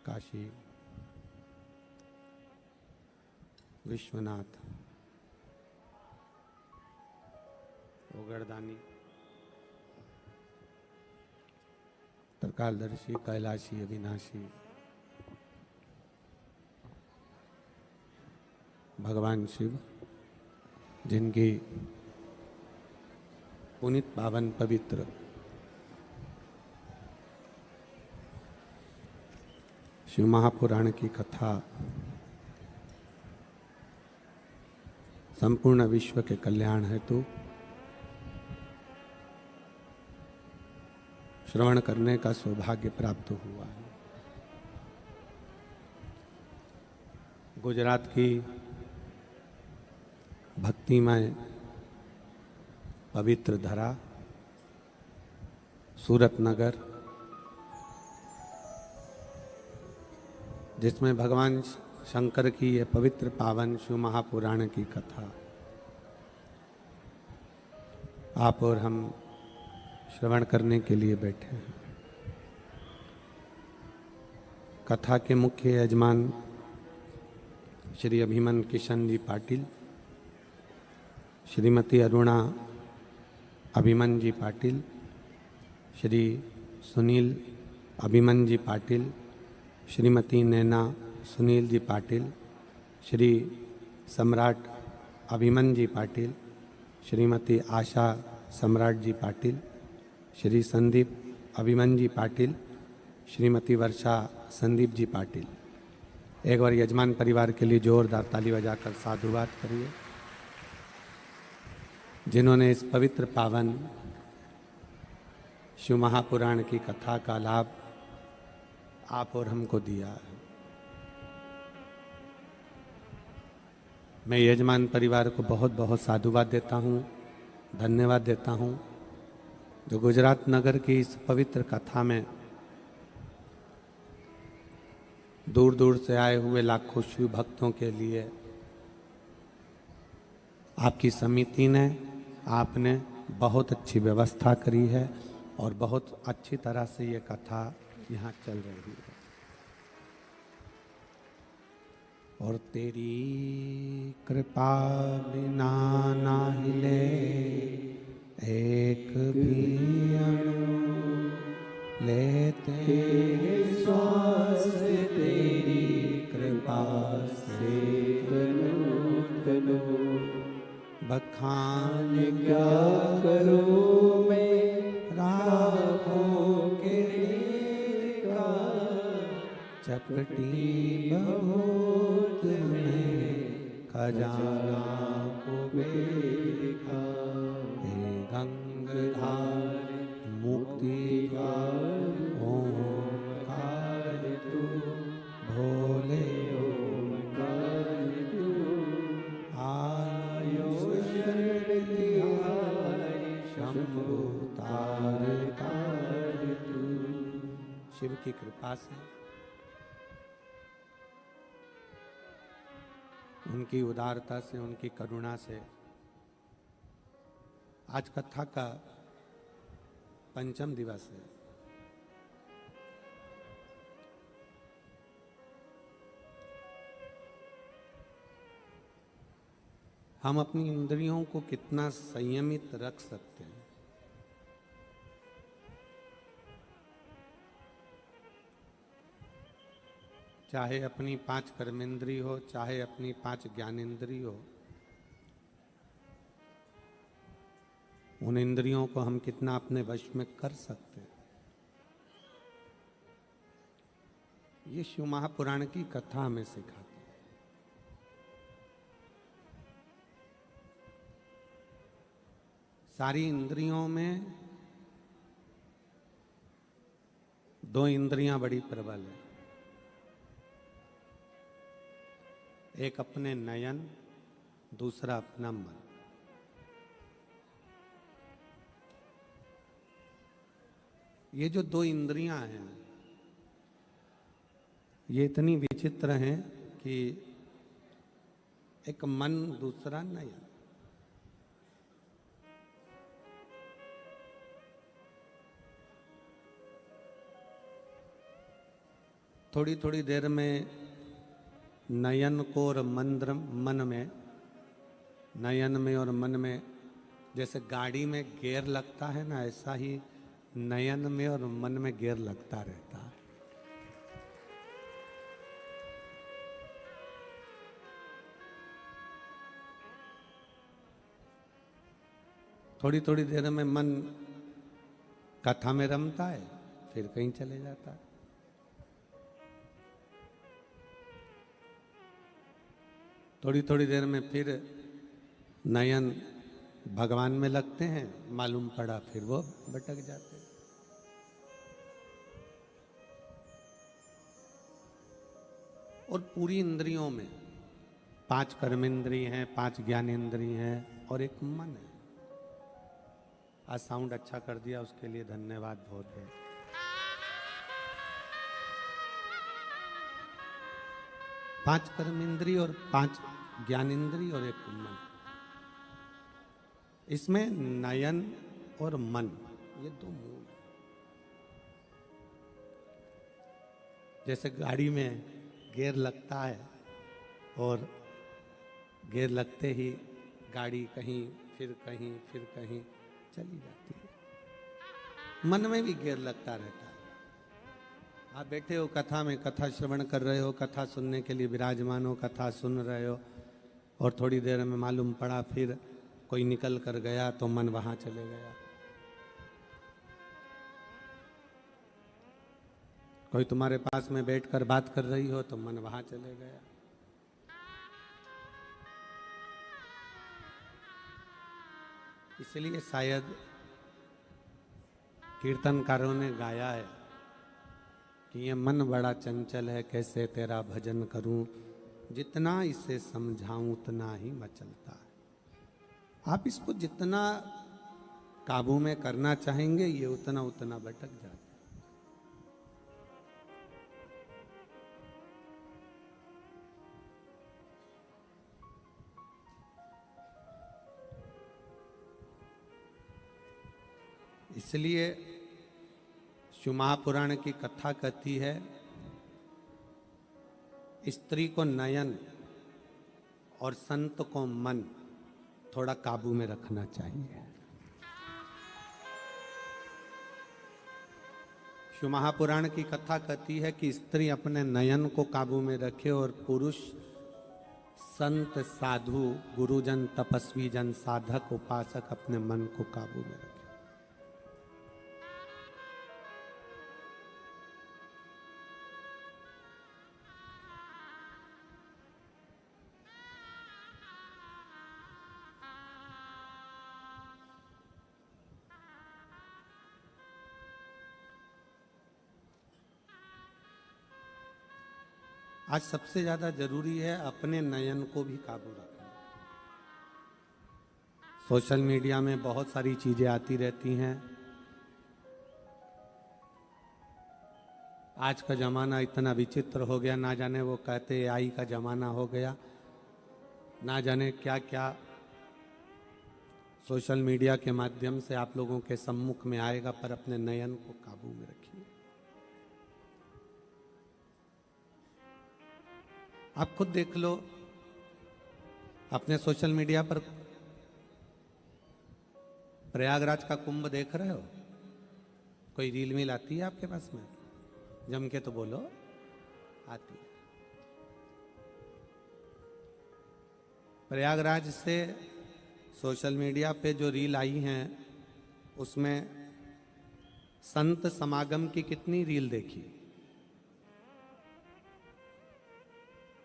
काशी विश्वनाथ ओगरदानी त्रिकालदर्शी कैलाशी अविनाशी भगवान शिव, जिनकी पुनीत पावन पवित्र शिव महापुराण की कथा संपूर्ण विश्व के कल्याण हेतु श्रवण करने का सौभाग्य प्राप्त हुआ है। गुजरात की भक्तिमय पवित्र धरा सूरत नगर, जिसमें भगवान शंकर की यह पवित्र पावन शिव महापुराण की कथा आप और हम श्रवण करने के लिए बैठे हैं। कथा के मुख्य यजमान श्री अभिमन किशन जी पाटिल, श्रीमती अरुणा अभिमन जी पाटिल, श्री सुनील अभिमन जी पाटिल, श्रीमती नैना सुनील जी पाटिल, श्री सम्राट अभिमन जी पाटिल, श्रीमती आशा सम्राट जी पाटिल, श्री संदीप अभिमन जी पाटिल, श्रीमती वर्षा संदीप जी पाटिल। एक बार यजमान परिवार के लिए जोरदार ताली बजाकर साधुवाद करिए, जिन्होंने इस पवित्र पावन शिव महापुराण की कथा का लाभ आप और हमको दिया है। मैं यजमान परिवार को बहुत बहुत साधुवाद देता हूँ, धन्यवाद देता हूँ, जो गुजरात नगर की इस पवित्र कथा में दूर दूर से आए हुए लाखों शिव भक्तों के लिए आपकी समिति ने, आपने बहुत अच्छी व्यवस्था करी है और बहुत अच्छी तरह से ये कथा यहाँ चल रही है। और तेरी कृपा बिना ना हिले एक भी अणु, लेते श्वास तेरी कृपा से तनु तनु। बखान क्या करूं मैं राहों के का, चपटी बहुत में खजाना को देखा। हे गंगाधार मुक्ति द्वार ओंकार तू, भोले ओंकार तू। आयो शरण शंभु तार तार तू। शिव की कृपा से, उनकी उदारता से, उनकी करुणा से आज कथा का पंचम दिवस है। हम अपनी इंद्रियों को कितना संयमित रख सकते हैं, चाहे अपनी 5 कर्मेंद्री हो, चाहे अपनी 5 ज्ञानेंद्री हो, उन इंद्रियों को हम कितना अपने वश में कर सकते हैं, ये शिव महापुराण की कथा हमें सिखाती है। सारी इंद्रियों में 2 इंद्रियां बड़ी प्रबल है, एक अपने नयन, दूसरा अपना मन। ये जो 2 इंद्रियां हैं ये इतनी विचित्र हैं कि एक मन, दूसरा नयन। थोड़ी थोड़ी देर में नयन को और मन में, नयन में और मन में जैसे गाड़ी में गियर लगता है ना, ऐसा ही नयन में और मन में गियर लगता रहता है। थोड़ी थोड़ी देर में मन कथा में रमता है, फिर कहीं चले जाता है। थोड़ी थोड़ी देर में फिर नयन भगवान में लगते हैं, मालूम पड़ा फिर वो भटक जाते हैं। और पूरी इंद्रियों में 5 कर्मेंद्री हैं, 5 ज्ञानेंद्री हैं और एक मन है। आज साउंड अच्छा कर दिया, उसके लिए धन्यवाद बहुत बहुत। पांच कर्मेंद्री और 5 ज्ञानेंद्री और एक मन। इसमें नयन और मन ये 2 मूल है। जैसे गाड़ी में गियर लगता है और गियर लगते ही गाड़ी कहीं फिर कहीं चली जाती है। मन में भी गियर लगता रहता है। आप बैठे हो कथा में, कथा श्रवण कर रहे हो, कथा सुनने के लिए विराजमान हो, कथा सुन रहे हो और थोड़ी देर में मालूम पड़ा फिर कोई निकल कर गया तो मन वहां चले गया। कोई तुम्हारे पास में बैठकर बात कर रही हो तो मन वहां चले गया। इसलिए शायद कीर्तनकारों ने गाया है कि ये मन बड़ा चंचल है, कैसे तेरा भजन करूं, जितना इसे समझाऊं उतना ही मचलता है। आप इसको जितना काबू में करना चाहेंगे ये उतना उतना भटक जाता है। इसलिए शिव महापुराण की कथा कहती है स्त्री को नयन और संत को मन थोड़ा काबू में रखना चाहिए। शिव महापुराण की कथा कहती है कि स्त्री अपने नयन को काबू में रखे और पुरुष संत, साधु, गुरुजन, तपस्वी जन, साधक, उपासक अपने मन को काबू में रखे। आज सबसे ज्यादा जरूरी है अपने नयन को भी काबू रखना। सोशल मीडिया में बहुत सारी चीजें आती रहती हैं। आज का जमाना इतना विचित्र हो गया, ना जाने वो कहते AI का जमाना हो गया, ना जाने क्या क्या सोशल मीडिया के माध्यम से आप लोगों के सम्मुख में आएगा, पर अपने नयन को काबू में रखिए। आप खुद देख लो, अपने सोशल मीडिया पर प्रयागराज का कुंभ देख रहे हो? कोई रील मिल आती है आपके पास में? जम के तो बोलो, आती है। प्रयागराज से सोशल मीडिया पे जो रील आई हैं उसमें संत समागम की कितनी रील देखी,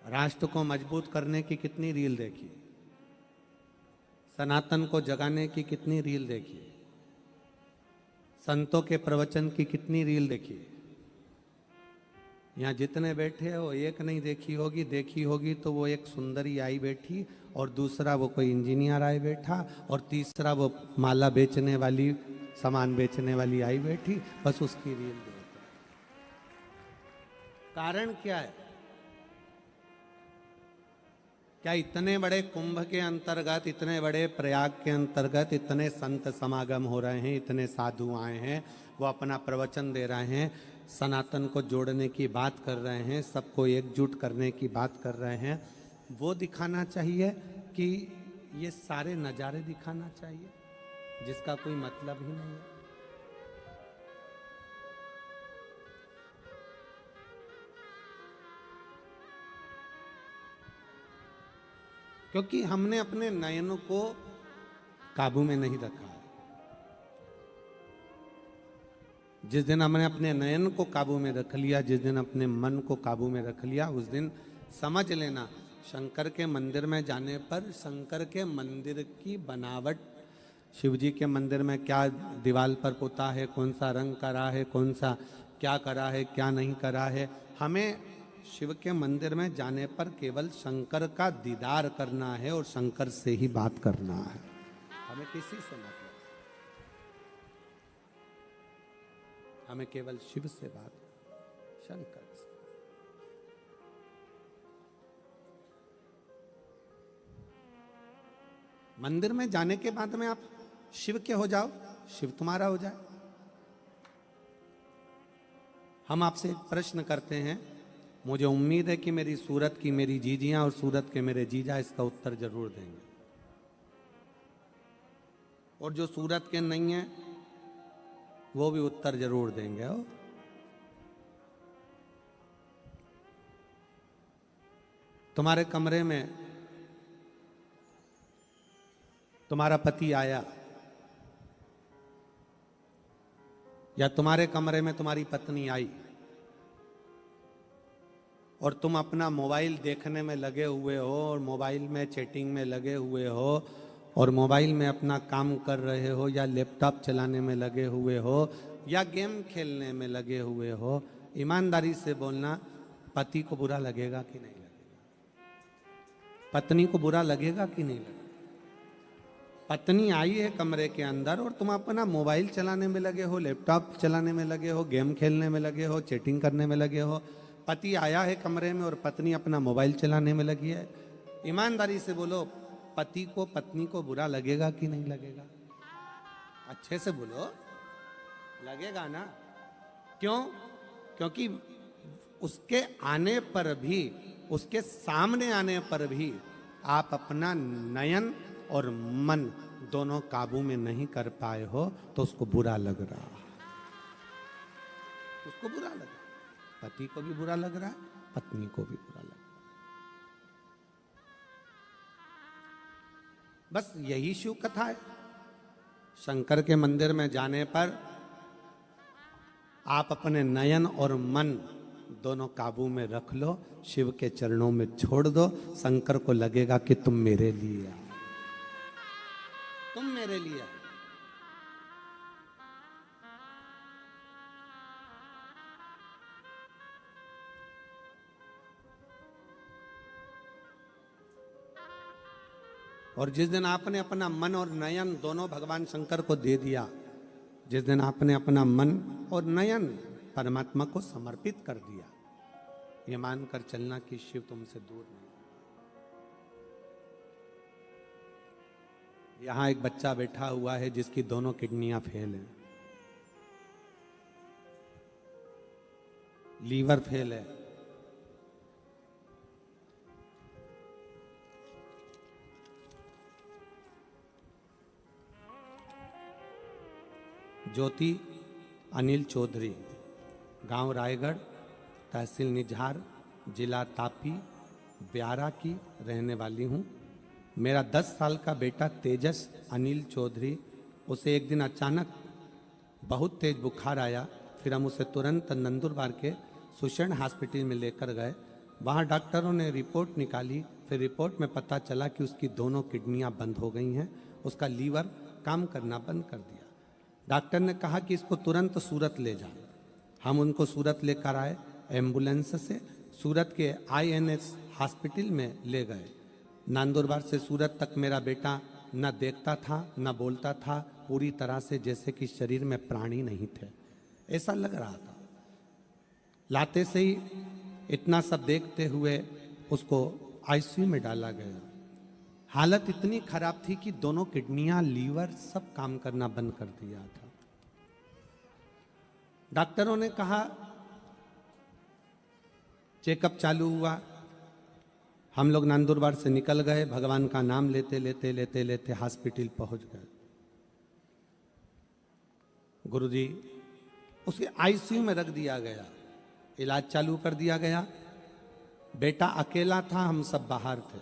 राष्ट्र को मजबूत करने की कितनी रील देखी, सनातन को जगाने की कितनी रील देखी, संतों के प्रवचन की कितनी रील देखी। यहाँ जितने बैठे हो एक नहीं देखी होगी तो वो एक सुंदरी आई बैठी, और दूसरा वो कोई इंजीनियर आई बैठा, और तीसरा वो माला बेचने वाली, सामान बेचने वाली आई बैठी, बस उसकी रील देखो। कारण क्या है? क्या इतने बड़े कुंभ के अंतर्गत, इतने बड़े प्रयाग के अंतर्गत इतने संत समागम हो रहे हैं, इतने साधु आए हैं, वो अपना प्रवचन दे रहे हैं, सनातन को जोड़ने की बात कर रहे हैं, सबको एकजुट करने की बात कर रहे हैं, वो दिखाना चाहिए कि ये सारे नज़ारे दिखाना चाहिए जिसका कोई मतलब ही नहीं है। क्योंकि हमने अपने नयनों को काबू में नहीं रखा है। जिस दिन हमने अपने नयन को काबू में रख लिया, जिस दिन अपने मन को काबू में रख लिया, उस दिन समझ लेना शंकर के मंदिर में जाने पर शंकर के मंदिर की बनावट, शिव जी के मंदिर में क्या दीवार पर पोता है, कौन सा रंग करा है, कौन सा क्या करा है, क्या नहीं करा है, हमें शिव के मंदिर में जाने पर केवल शंकर का दीदार करना है और शंकर से ही बात करना है, हमें किसी से मतलब, हमें केवल शिव से बात, शंकर से। मंदिर में जाने के बाद में आप शिव के हो जाओ, शिव तुम्हारा हो जाए। हम आपसे एक प्रश्न करते हैं, मुझे उम्मीद है कि मेरी सूरत की मेरी जीजियां और सूरत के मेरे जीजा इसका उत्तर जरूर देंगे, और जो सूरत के नहीं है वो भी उत्तर जरूर देंगे। तुम्हारे कमरे में तुम्हारा पति आया, या तुम्हारे कमरे में तुम्हारी पत्नी आई, और तुम अपना मोबाइल देखने में लगे हुए हो, और मोबाइल में चैटिंग में लगे हुए हो, और मोबाइल में अपना काम कर रहे हो, या लैपटॉप चलाने में लगे हुए हो, या गेम खेलने में लगे हुए हो, ईमानदारी से बोलना, पति को बुरा लगेगा कि नहीं लगेगा? पत्नी को बुरा लगेगा कि नहीं लगेगा? पत्नी आई है कमरे के अंदर और तुम अपना मोबाइल चलाने में लगे हो, लैपटॉप चलाने में लगे हो, गेम खेलने में लगे हो, चैटिंग करने में लगे हो। पति आया है कमरे में और पत्नी अपना मोबाइल चलाने में लगी है। ईमानदारी से बोलो, पति को पत्नी को बुरा लगेगा कि नहीं लगेगा? अच्छे से बोलो, लगेगा ना? क्यों? क्योंकि उसके आने पर भी, उसके सामने आने पर भी आप अपना नयन और मन दोनों काबू में नहीं कर पाए हो, तो उसको बुरा लग रहा है, उसको बुरा लग रहा है। पति को भी बुरा लग रहा है, पत्नी को भी बुरा लग रहा है। बस यही शिव कथा है। शंकर के मंदिर में जाने पर आप अपने नयन और मन दोनों काबू में रख लो, शिव के चरणों में छोड़ दो। शंकर को लगेगा कि तुम मेरे लिए आओ, तुम मेरे लिए आओ। और जिस दिन आपने अपना मन और नयन दोनों भगवान शंकर को दे दिया, जिस दिन आपने अपना मन और नयन परमात्मा को समर्पित कर दिया, ये मानकर चलना कि शिव तुमसे दूर नहीं। यहां एक बच्चा बैठा हुआ है जिसकी दोनों किडनियां फेल हैं, लीवर फेल है, ज्योति अनिल चौधरी, गांव रायगढ़, तहसील निझार, जिला तापी, ब्यारा की रहने वाली हूं। मेरा 10 साल का बेटा तेजस अनिल चौधरी, उसे एक दिन अचानक बहुत तेज बुखार आया। फिर हम उसे तुरंत नंदुरबार के सुषण हॉस्पिटल में लेकर गए। वहाँ डॉक्टरों ने रिपोर्ट निकाली। फिर रिपोर्ट में पता चला कि उसकी दोनों किडनियाँ बंद हो गई हैं, उसका लीवर काम करना बंद कर दिया। डॉक्टर ने कहा कि इसको तुरंत सूरत ले जाओ। हम उनको सूरत लेकर आए एम्बुलेंस से। सूरत के INS हॉस्पिटल में ले गए। नंदुरबार से सूरत तक मेरा बेटा न देखता था न बोलता था, पूरी तरह से जैसे कि शरीर में प्राण ही नहीं थे, ऐसा लग रहा था। लाते से ही इतना सब देखते हुए उसको ICU में डाला गया। हालत इतनी खराब थी कि दोनों किडनियां, लीवर सब काम करना बंद कर दिया था। डॉक्टरों ने कहा, चेकअप चालू हुआ। हम लोग नंदुरबार से निकल गए, भगवान का नाम लेते लेते लेते लेते हॉस्पिटल पहुंच गए। गुरुजी उसे ICU में रख दिया गया, इलाज चालू कर दिया गया। बेटा अकेला था, हम सब बाहर थे।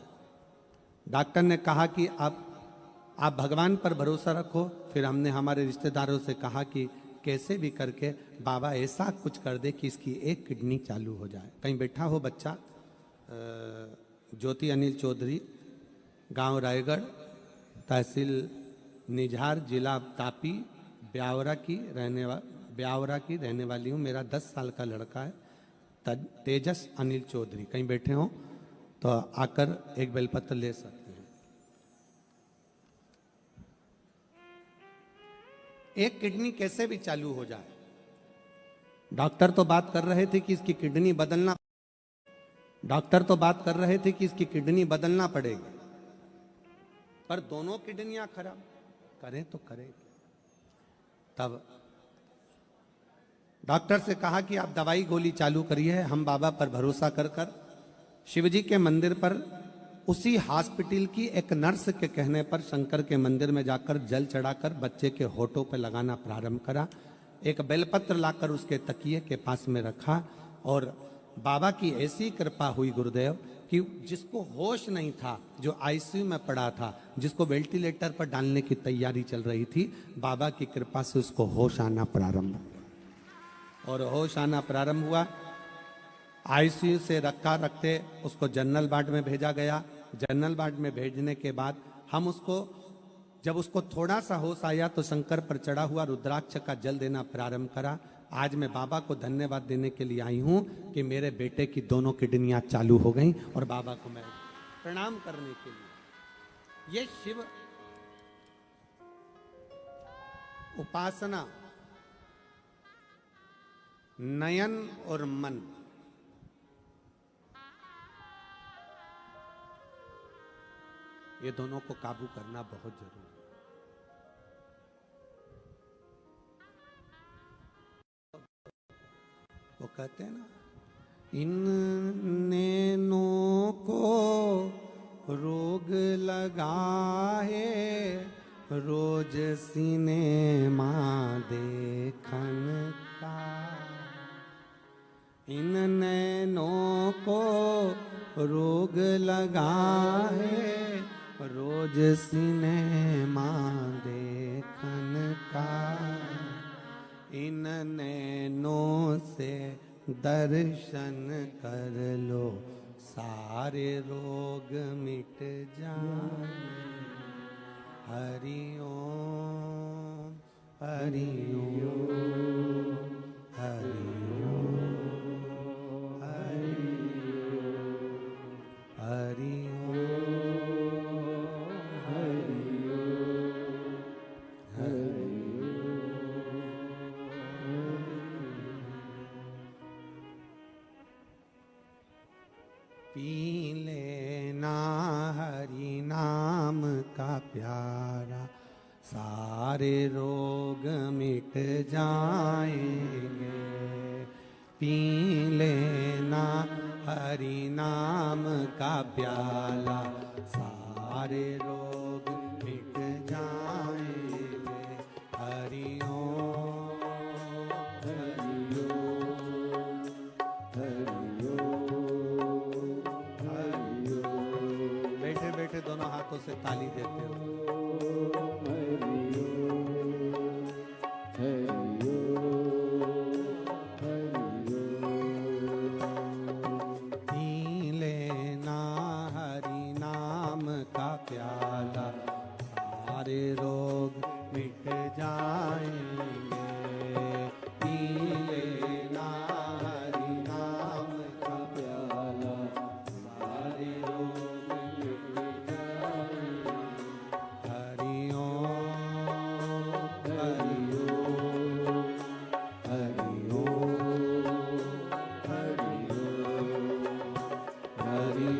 डॉक्टर ने कहा कि आप भगवान पर भरोसा रखो। फिर हमने हमारे रिश्तेदारों से कहा कि कैसे भी करके बाबा ऐसा कुछ कर दे कि इसकी एक किडनी चालू हो जाए। कहीं बैठा हो बच्चा, ज्योति अनिल चौधरी, गांव रायगढ़, तहसील निझार, जिला तापी, ब्यावरा की रहने वाली हूँ। मेरा 10 साल का लड़का है तेजस अनिल चौधरी। कहीं बैठे हो तो आकर एक बेलपत्र ले सकते हैं। एक किडनी कैसे भी चालू हो जाए। डॉक्टर तो बात कर रहे थे कि इसकी किडनी बदलना पड़ेगी, पर दोनों किडनियां खराब, करें तो करें। तब डॉक्टर से कहा कि आप दवाई गोली चालू करिए। हम बाबा पर भरोसा कर शिवजी के मंदिर पर, उसी हॉस्पिटल की एक नर्स के कहने पर शंकर के मंदिर में जाकर जल चढ़ाकर बच्चे के होठों पर लगाना प्रारंभ करा। एक बेलपत्र लाकर उसके तकिए के पास में रखा और बाबा की ऐसी कृपा हुई गुरुदेव कि जिसको होश नहीं था, जो ICU में पड़ा था, जिसको वेंटिलेटर पर डालने की तैयारी चल रही थी, बाबा की कृपा से उसको होश आना प्रारंभ हुआ। ICU से रखते उसको जनरल वार्ड में भेजा गया। जनरल वार्ड में भेजने के बाद जब उसको थोड़ा सा होश आया तो शंकर पर चढ़ा हुआ रुद्राक्ष का जल देना प्रारंभ करा। आज मैं बाबा को धन्यवाद देने के लिए आई हूं कि मेरे बेटे की दोनों किडनियां चालू हो गई और बाबा को मैं प्रणाम करने के लिए। ये शिव उपासना, नयन और मन, ये दोनों को काबू करना बहुत जरूरी है। वो कहते हैं ना, इन नैनों को रोग लगा है, रोज सिनेमा देखन का। इन नैनों को रोग लगा है, रोज सिनेमा देखन का। इन नैनों से दर्शन कर लो, सारे रोग मिट जाए। हरि ओम, हरि ओम, हरि ओम, हरि पी लेना हरि नाम का प्यारा, सारे रोग मिट जाएंगे। पी लेना हरि नाम का प्याला, सारे रोग मिट जाएंगे। हरि ओम, हरि ओम, हरि ओम, हरि ओम। बैठे बैठे दोनों हाथों से ताली देते हो। पी लेना हरि नाम का प्याला, सारे रोग मिट जाएंगे। पी लेना हरि नाम का प्याला, सारे रोग मिट जाएंगे। हरि ओम हरि ओम हरि ओम हरि ओम हरि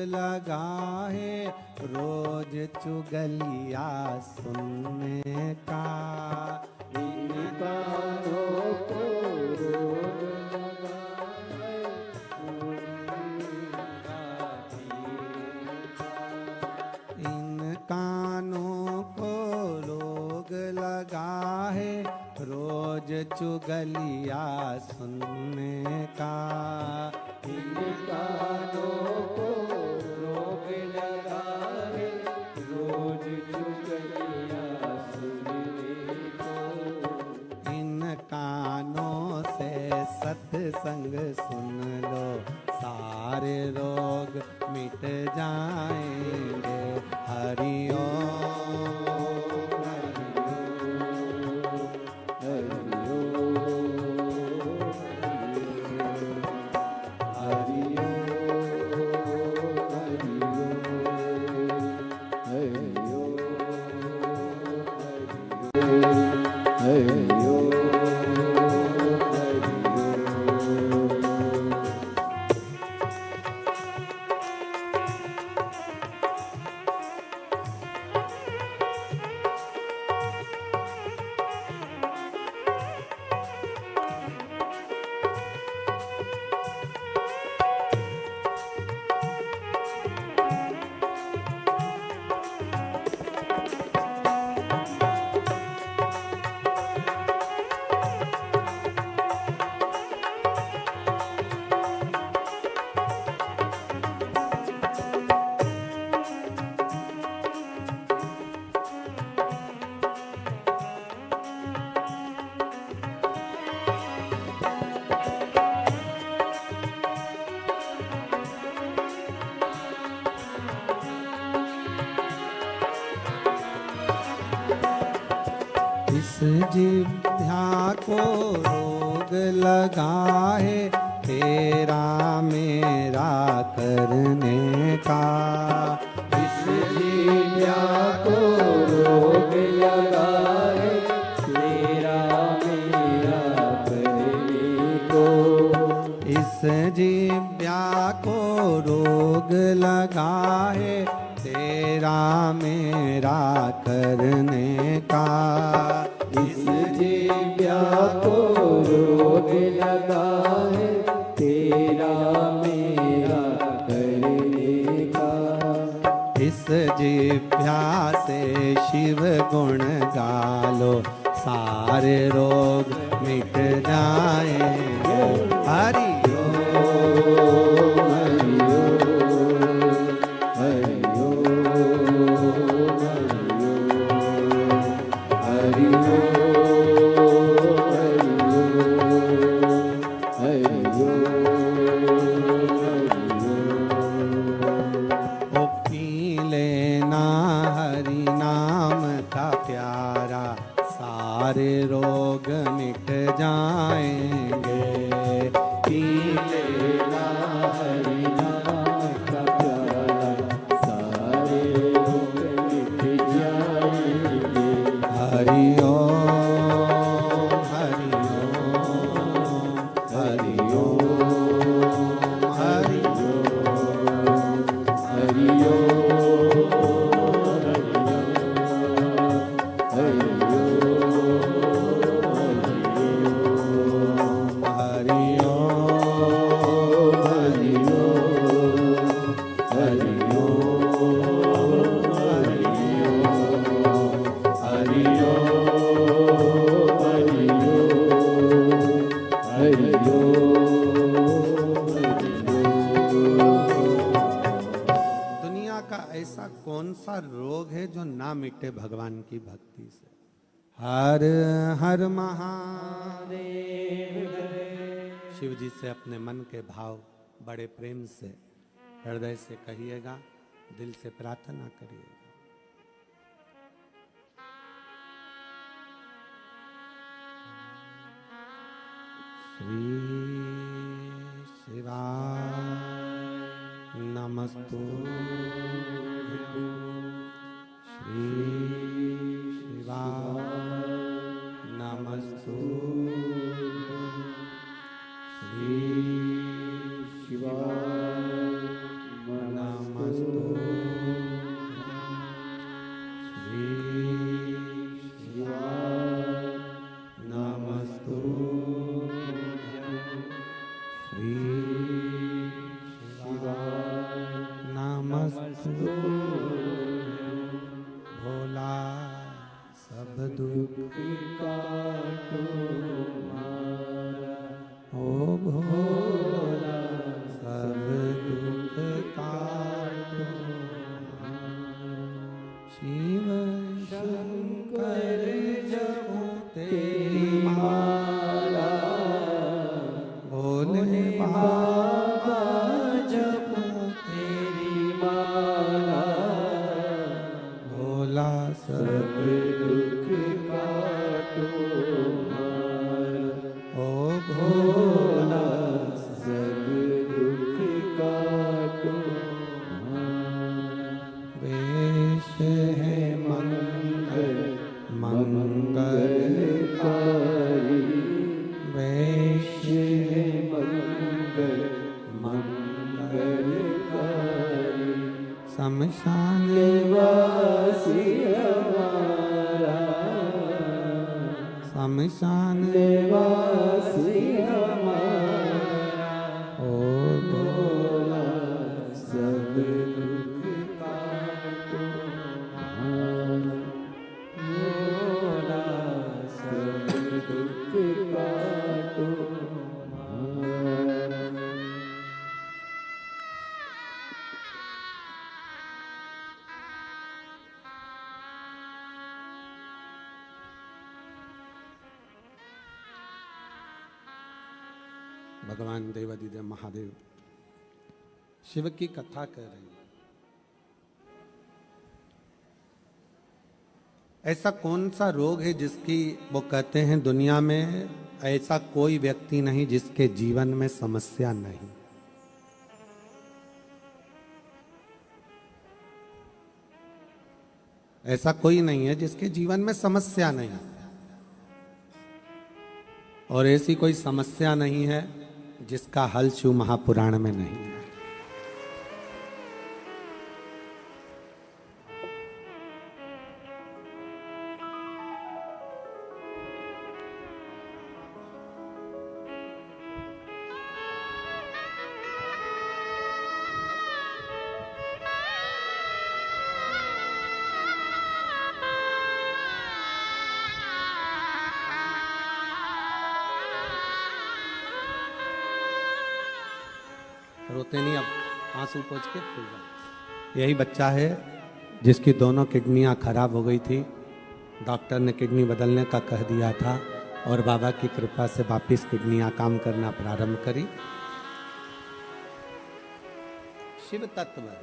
लगा है रोज चुगलिया सुनने का। इन कानों को रोग लगा है सुनने का। इन कानों को रोग लगा है रोज चुगलिया सुनने का। इन कानों को कानों से सत्संग सुन लो, सारे रोग मिट जाएंगे। हरि ओम हरि ओम हरि ओम हरि ओम हरि ओम। इस जिह्वा को रोग लगा है तेरा मेरा करने का। इस जिह्वा को रोग लगा है तेरा मेरा करने को। इस जिह्वा को रोग लगा है तेरा मेरा करने का। इस जिह्वा को रोग लगा है तेरा मेरा करने का। इस जिह्वा से शिव गुण गालो, सारे रोग मिट जाएंगे। हरि ओम हरि सारे रोग मिट जाएंगे। पी लेना हरि नाम का प्याला, सारे रोग मिट जाएंगे। हरि ओम हरि ओम हरि ओम हरि ओम हरि ओम हरि ओम हरि ओम। ना मिटे भगवान की भक्ति से। हर हर महादेव। शिव जी से अपने मन के भाव बड़े प्रेम से हृदय से कहिएगा, दिल से प्रार्थना करिएगा। श्री शिवाय नमस्तुभ्यं। श्री शिवाय नमस्तुभ्यं। श्री शिवाय नमस्तुभ्यं। श्री शिवाय नमस्तुभ्यं। श्री शिवाय नमस्तुभ्यं। भोला सब दुख काटो मारा, ओ भोला सब दुख काटो मारा। शिव शंकर जपो तेरी माला, भोले बाबा जपो तेरी माला। भोला सब दुख काटो मारा, ओ भोला सब दुख काटो मारा। वेश है मंगल मंगलकारी, वेश है मंगल मंगलकारी। शमशान वासी हमारा, शमशान वासी हमारा। ओ भोला सब दुख काटो मारा, भोला सब दुख काटो मारा। भगवान देवादिदेव महादेव शिव की कथा कर रहे हैं। ऐसा कौन सा रोग है जिसकी वो कहते हैं दुनिया में ऐसा कोई व्यक्ति नहीं जिसके जीवन में समस्या नहीं। ऐसा कोई नहीं है जिसके जीवन में समस्या नहीं, और ऐसी कोई समस्या नहीं है जिसका हल शिव महापुराण में नहीं है। रोते नहीं, अब आंसू पोंछ के फूल जाए। यही बच्चा है जिसकी दोनों किडनियां खराब हो गई थी, डॉक्टर ने किडनी बदलने का कह दिया था, और बाबा की कृपा से वापिस किडनियां काम करना प्रारंभ करी। शिव तत्व है।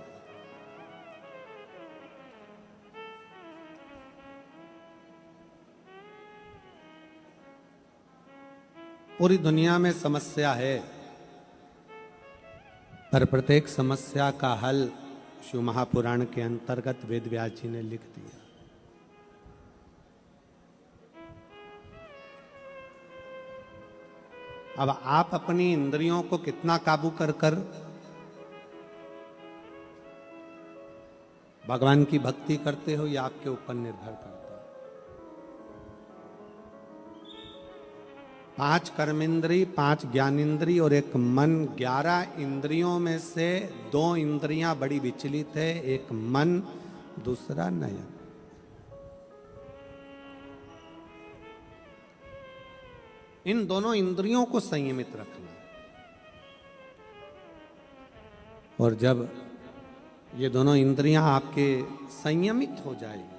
पूरी दुनिया में समस्या है, पर प्रत्येक समस्या का हल शिव महापुराण के अंतर्गत वेद व्यास जी ने लिख दिया। अब आप अपनी इंद्रियों को कितना काबू कर कर भगवान की भक्ति करते हो, यह आपके ऊपर निर्भर करता है। 5 कर्मेंद्री, 5 ज्ञानेंद्री और एक मन, 11 इंद्रियों में से 2 इंद्रियां बड़ी विचलित है, एक मन दूसरा नयन। इन दोनों इंद्रियों को संयमित रखना, और जब ये दोनों इंद्रियां आपके संयमित हो जाएगी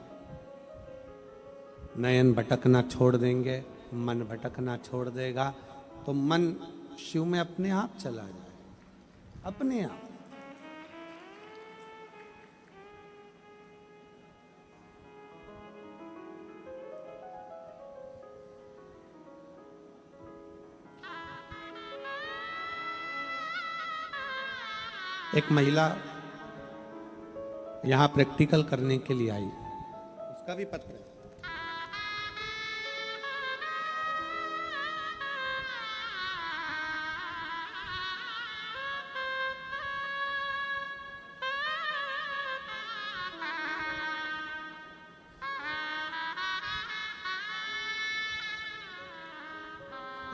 नयन भटकना छोड़ देंगे, मन भटकना छोड़ देगा, तो मन शिव में अपने आप चला जाए, अपने आप। एक महिला यहां प्रैक्टिकल करने के लिए आई, उसका भी पत्र है।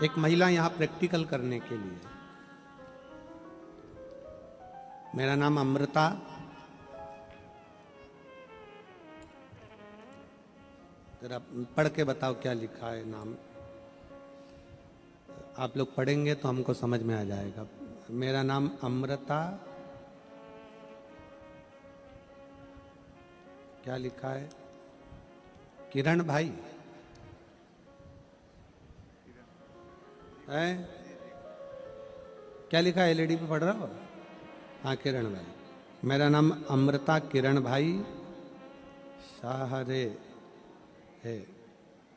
एक महिला यहां प्रैक्टिकल करने के लिए। मेरा नाम अमृता, जरा पढ़ के बताओ क्या लिखा है नाम। आप लोग पढ़ेंगे तो हमको समझ में आ जाएगा। मेरा नाम अमृता, क्या लिखा है? किरण भाई है? क्या लिखा है? एलईडी पे पढ़ रहा हो? हाँ, किरण भाई। मेरा नाम अमृता किरण भाई शाहरे है।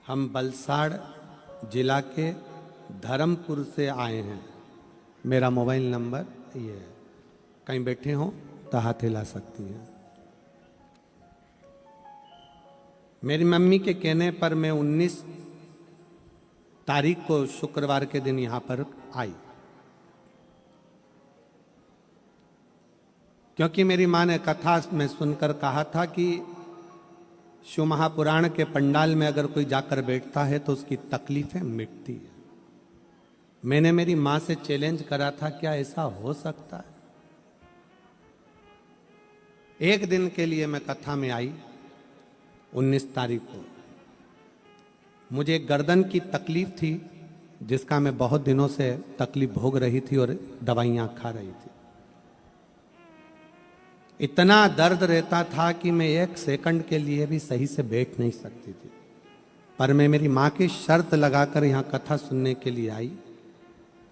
हम बलसाड़ जिला के धर्मपुर से आए हैं। मेरा मोबाइल नंबर ये है, कहीं बैठे हो तो हाथ हिला सकती हैं। मेरी मम्मी के कहने पर मैं 19 तारीख को शुक्रवार के दिन यहां पर आई, क्योंकि मेरी माँ ने कथा में सुनकर कहा था कि शिव महापुराण के पंडाल में अगर कोई जाकर बैठता है तो उसकी तकलीफें मिटती है। मैंने मेरी माँ से चैलेंज करा था, क्या ऐसा हो सकता है? एक दिन के लिए मैं कथा में आई 19 तारीख को। मुझे गर्दन की तकलीफ थी, जिसका मैं बहुत दिनों से तकलीफ भोग रही थी और दवाइयाँ खा रही थी। इतना दर्द रहता था कि मैं 1 सेकंड के लिए भी सही से बैठ नहीं सकती थी। पर मैं मेरी माँ की शर्त लगाकर यहाँ कथा सुनने के लिए आई।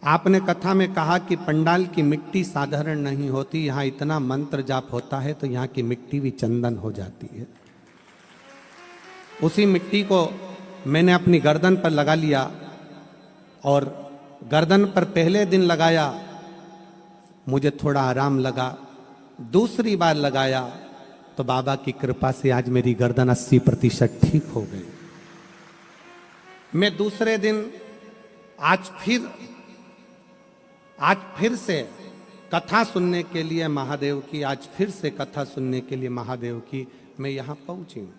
आपने कथा में कहा कि पंडाल की मिट्टी साधारण नहीं होती, यहाँ इतना मंत्र जाप होता है तो यहाँ की मिट्टी भी चंदन हो जाती है। उसी मिट्टी को मैंने अपनी गर्दन पर लगा लिया और गर्दन पर पहले दिन लगाया, मुझे थोड़ा आराम लगा। दूसरी बार लगाया तो बाबा की कृपा से आज मेरी गर्दन 80% ठीक हो गई। मैं दूसरे दिन आज फिर से कथा सुनने के लिए महादेव की, आज फिर से कथा सुनने के लिए महादेव की मैं यहां पहुंची हूं।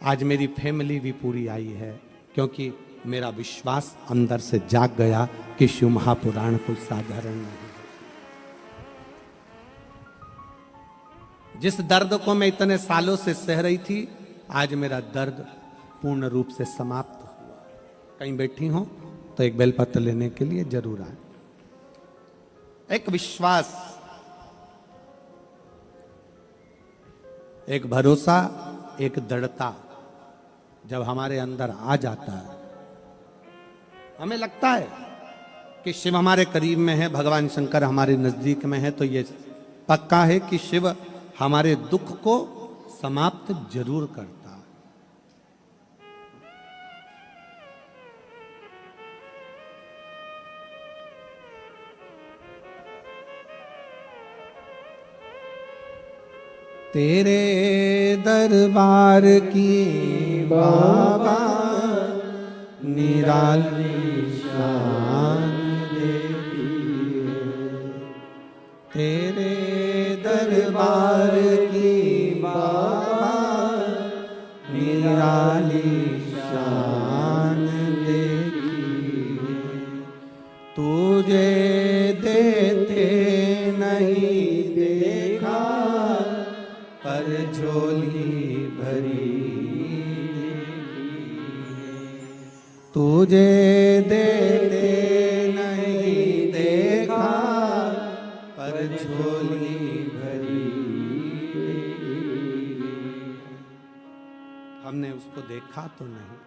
आज मेरी फैमिली भी पूरी आई है, क्योंकि मेरा विश्वास अंदर से जाग गया कि शिव महापुराण कोई साधारण नहीं। जिस दर्द को मैं इतने सालों से सह रही थी, आज मेरा दर्द पूर्ण रूप से समाप्त हुआ। कहीं बैठी हो तो एक बेलपत्र लेने के लिए जरूर आए। एक विश्वास, एक भरोसा, एक दृढ़ता जब हमारे अंदर आ जाता है, हमें लगता है कि शिव हमारे करीब में है, भगवान शंकर हमारे नजदीक में है, तो ये पक्का है कि शिव हमारे दुख को समाप्त जरूर करता है। तेरे दरबार की बाबा निराली शान देती है। तेरे दरबार की बाबा निराली शान देखी, तुझे देते नहीं देखा पर झोली भरी देखी। तुझे देते नहीं देखा पर झोली भरी। देखा तो नहीं।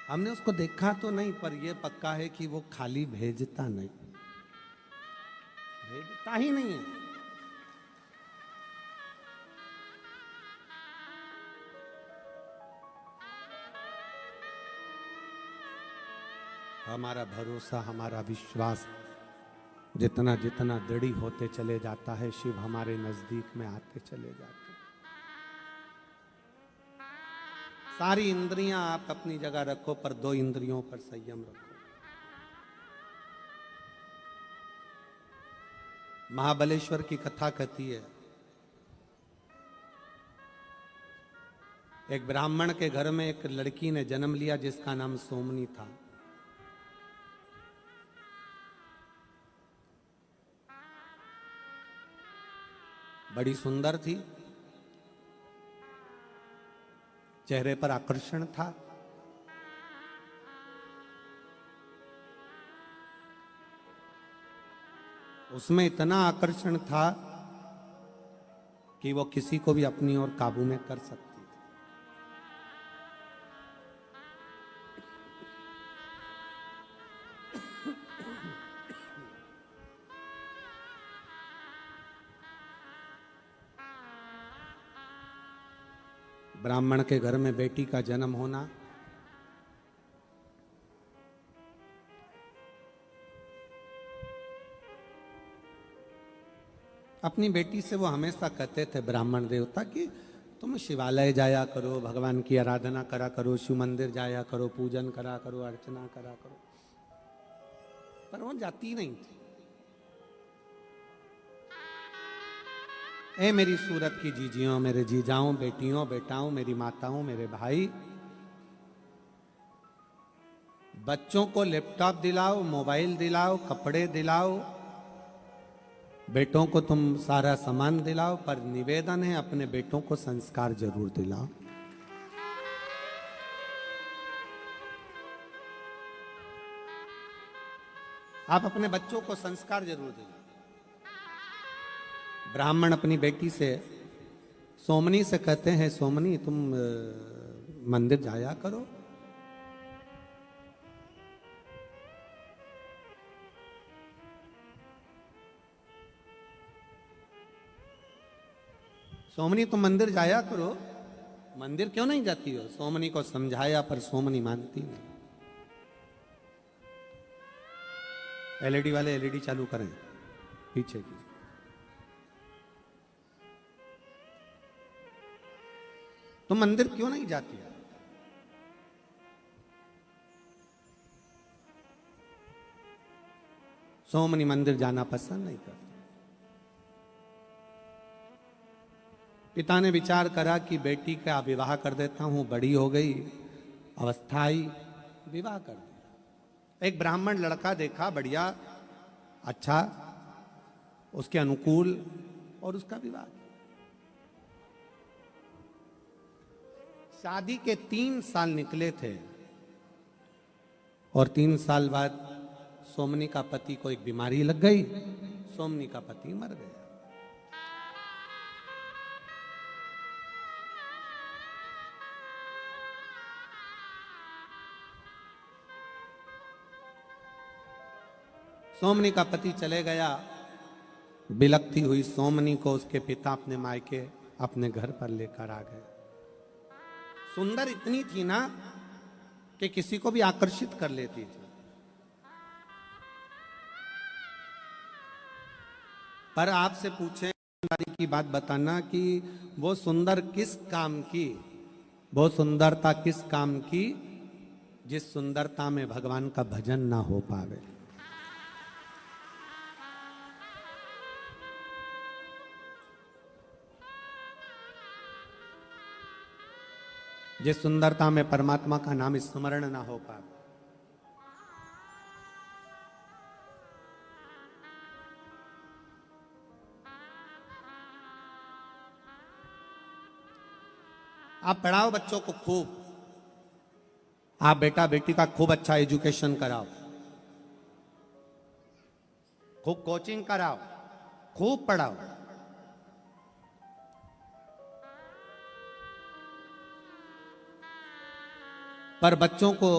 हमने उसको देखा तो नहीं, पर यह पक्का है कि वो खाली भेजता नहीं, भेजता ही नहीं है। हमारा भरोसा, हमारा विश्वास जितना जितना दृढ़ होते चले जाता है, शिव हमारे नजदीक में आते चले जाते हैं। सारी इंद्रियां आप अपनी जगह रखो, पर 2 इंद्रियों पर संयम रखो। महाबलेश्वर की कथा कहती है, एक ब्राह्मण के घर में एक लड़की ने जन्म लिया जिसका नाम सोमनी था। बड़ी सुंदर थी, चेहरे पर आकर्षण था, उसमें इतना आकर्षण था कि वो किसी को भी अपनी ओर काबू में कर सकती थी। ब्राह्मण के घर में बेटी का जन्म होना अपनी बेटी से वो हमेशा कहते थे ब्राह्मण देवता कि तुम शिवालय जाया करो, भगवान की आराधना करा करो, शिव मंदिर जाया करो, पूजन करा करो, अर्चना करा करो, पर वो जाती नहीं थी। ए मेरी सूरत की जीजियों, मेरे जीजाओं, बेटियों, बेटाओं, मेरी माताओं, मेरे भाई, बच्चों को लैपटॉप दिलाओ, मोबाइल दिलाओ, कपड़े दिलाओ, बेटों को तुम सारा सामान दिलाओ, पर निवेदन है अपने बेटों को संस्कार जरूर दिलाओ। आप अपने बच्चों को संस्कार जरूर दिलाओ। ब्राह्मण अपनी बेटी से, सोमनी से कहते हैं, सोमनी तुम मंदिर जाया करो। सोमनी तुम मंदिर जाया करो। मंदिर क्यों नहीं जाती हो? सोमनी को समझाया, पर सोमनी मानती नहीं। एलईडी वाले एलईडी चालू करें पीछे की। तुम मंदिर क्यों नहीं जाती हो? सोमनी मंदिर जाना पसंद नहीं करती। पिता ने विचार करा कि बेटी का विवाह कर देता हूं, बड़ी हो गई, अवस्था आई, विवाह कर दिया। एक ब्राह्मण लड़का देखा, बढ़िया, अच्छा, उसके अनुकूल, और उसका विवाह किया। शादी के 3 साल निकले थे और 3 साल बाद सोमनी का पति को एक बीमारी लग गई, सोमनी का पति मर गया। सोमनी का पति चले गया। बिलखती हुई सोमनी को उसके पिता अपने मायके, अपने घर पर लेकर आ गए। सुंदर इतनी थी ना कि किसी को भी आकर्षित कर लेती थी। पर आपसे पूछें की बात बताना कि वो सुंदर किस काम की, वो सुंदरता किस काम की जिस सुंदरता में भगवान का भजन ना हो पावे। जिस सुंदरता में परमात्मा का नाम स्मरण ना हो पाए। आप पढ़ाओ बच्चों को खूब, आप बेटा बेटी का खूब अच्छा एजुकेशन कराओ, खूब कोचिंग कराओ, खूब पढ़ाओ, पर बच्चों को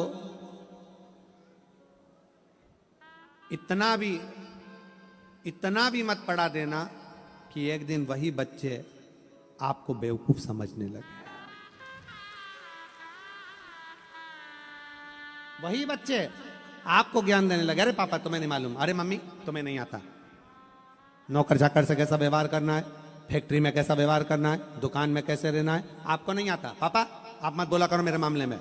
इतना भी मत पढ़ा देना कि एक दिन वही बच्चे आपको बेवकूफ समझने लगे। वही बच्चे आपको ज्ञान देने लगे, अरे पापा तुम्हें नहीं मालूम, अरे मम्मी तुम्हें नहीं आता, नौकर चाकर से कैसा व्यवहार करना है, फैक्ट्री में कैसा व्यवहार करना है, दुकान में कैसे रहना है, आपको नहीं आता। पापा आप मत बोला करो मेरे मामले में,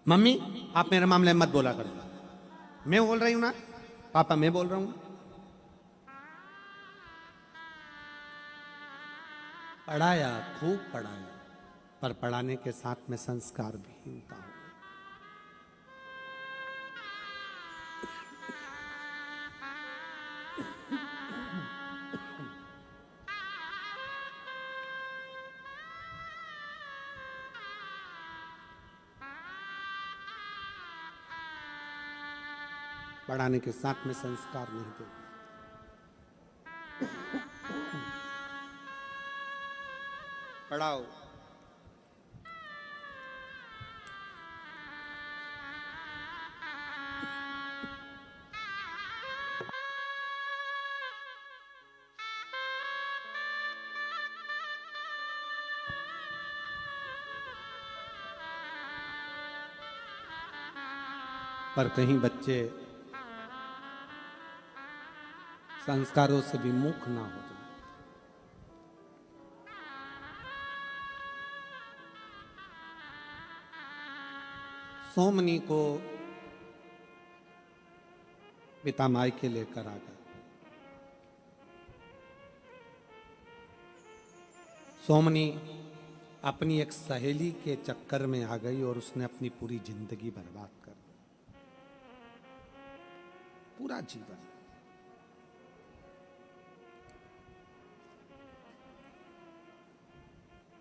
मम्मी आप मेरे मामले में मत बोला करो। मैं बोल रही हूं ना पापा, मैं बोल रहा हूं। पढ़ाया, खूब पढ़ाया, पर पढ़ाने के साथ में संस्कार विहीनता हो गई। पढ़ाने के साथ में संस्कार नहीं थे। पढ़ाओ, पर कहीं बच्चे संस्कारों से विमुख ना हो जाए। सोमनी को पिता मायके लेकर आ गए। सोमनी अपनी एक सहेली के चक्कर में आ गई और उसने अपनी पूरी जिंदगी बर्बाद कर दी, पूरा जीवन।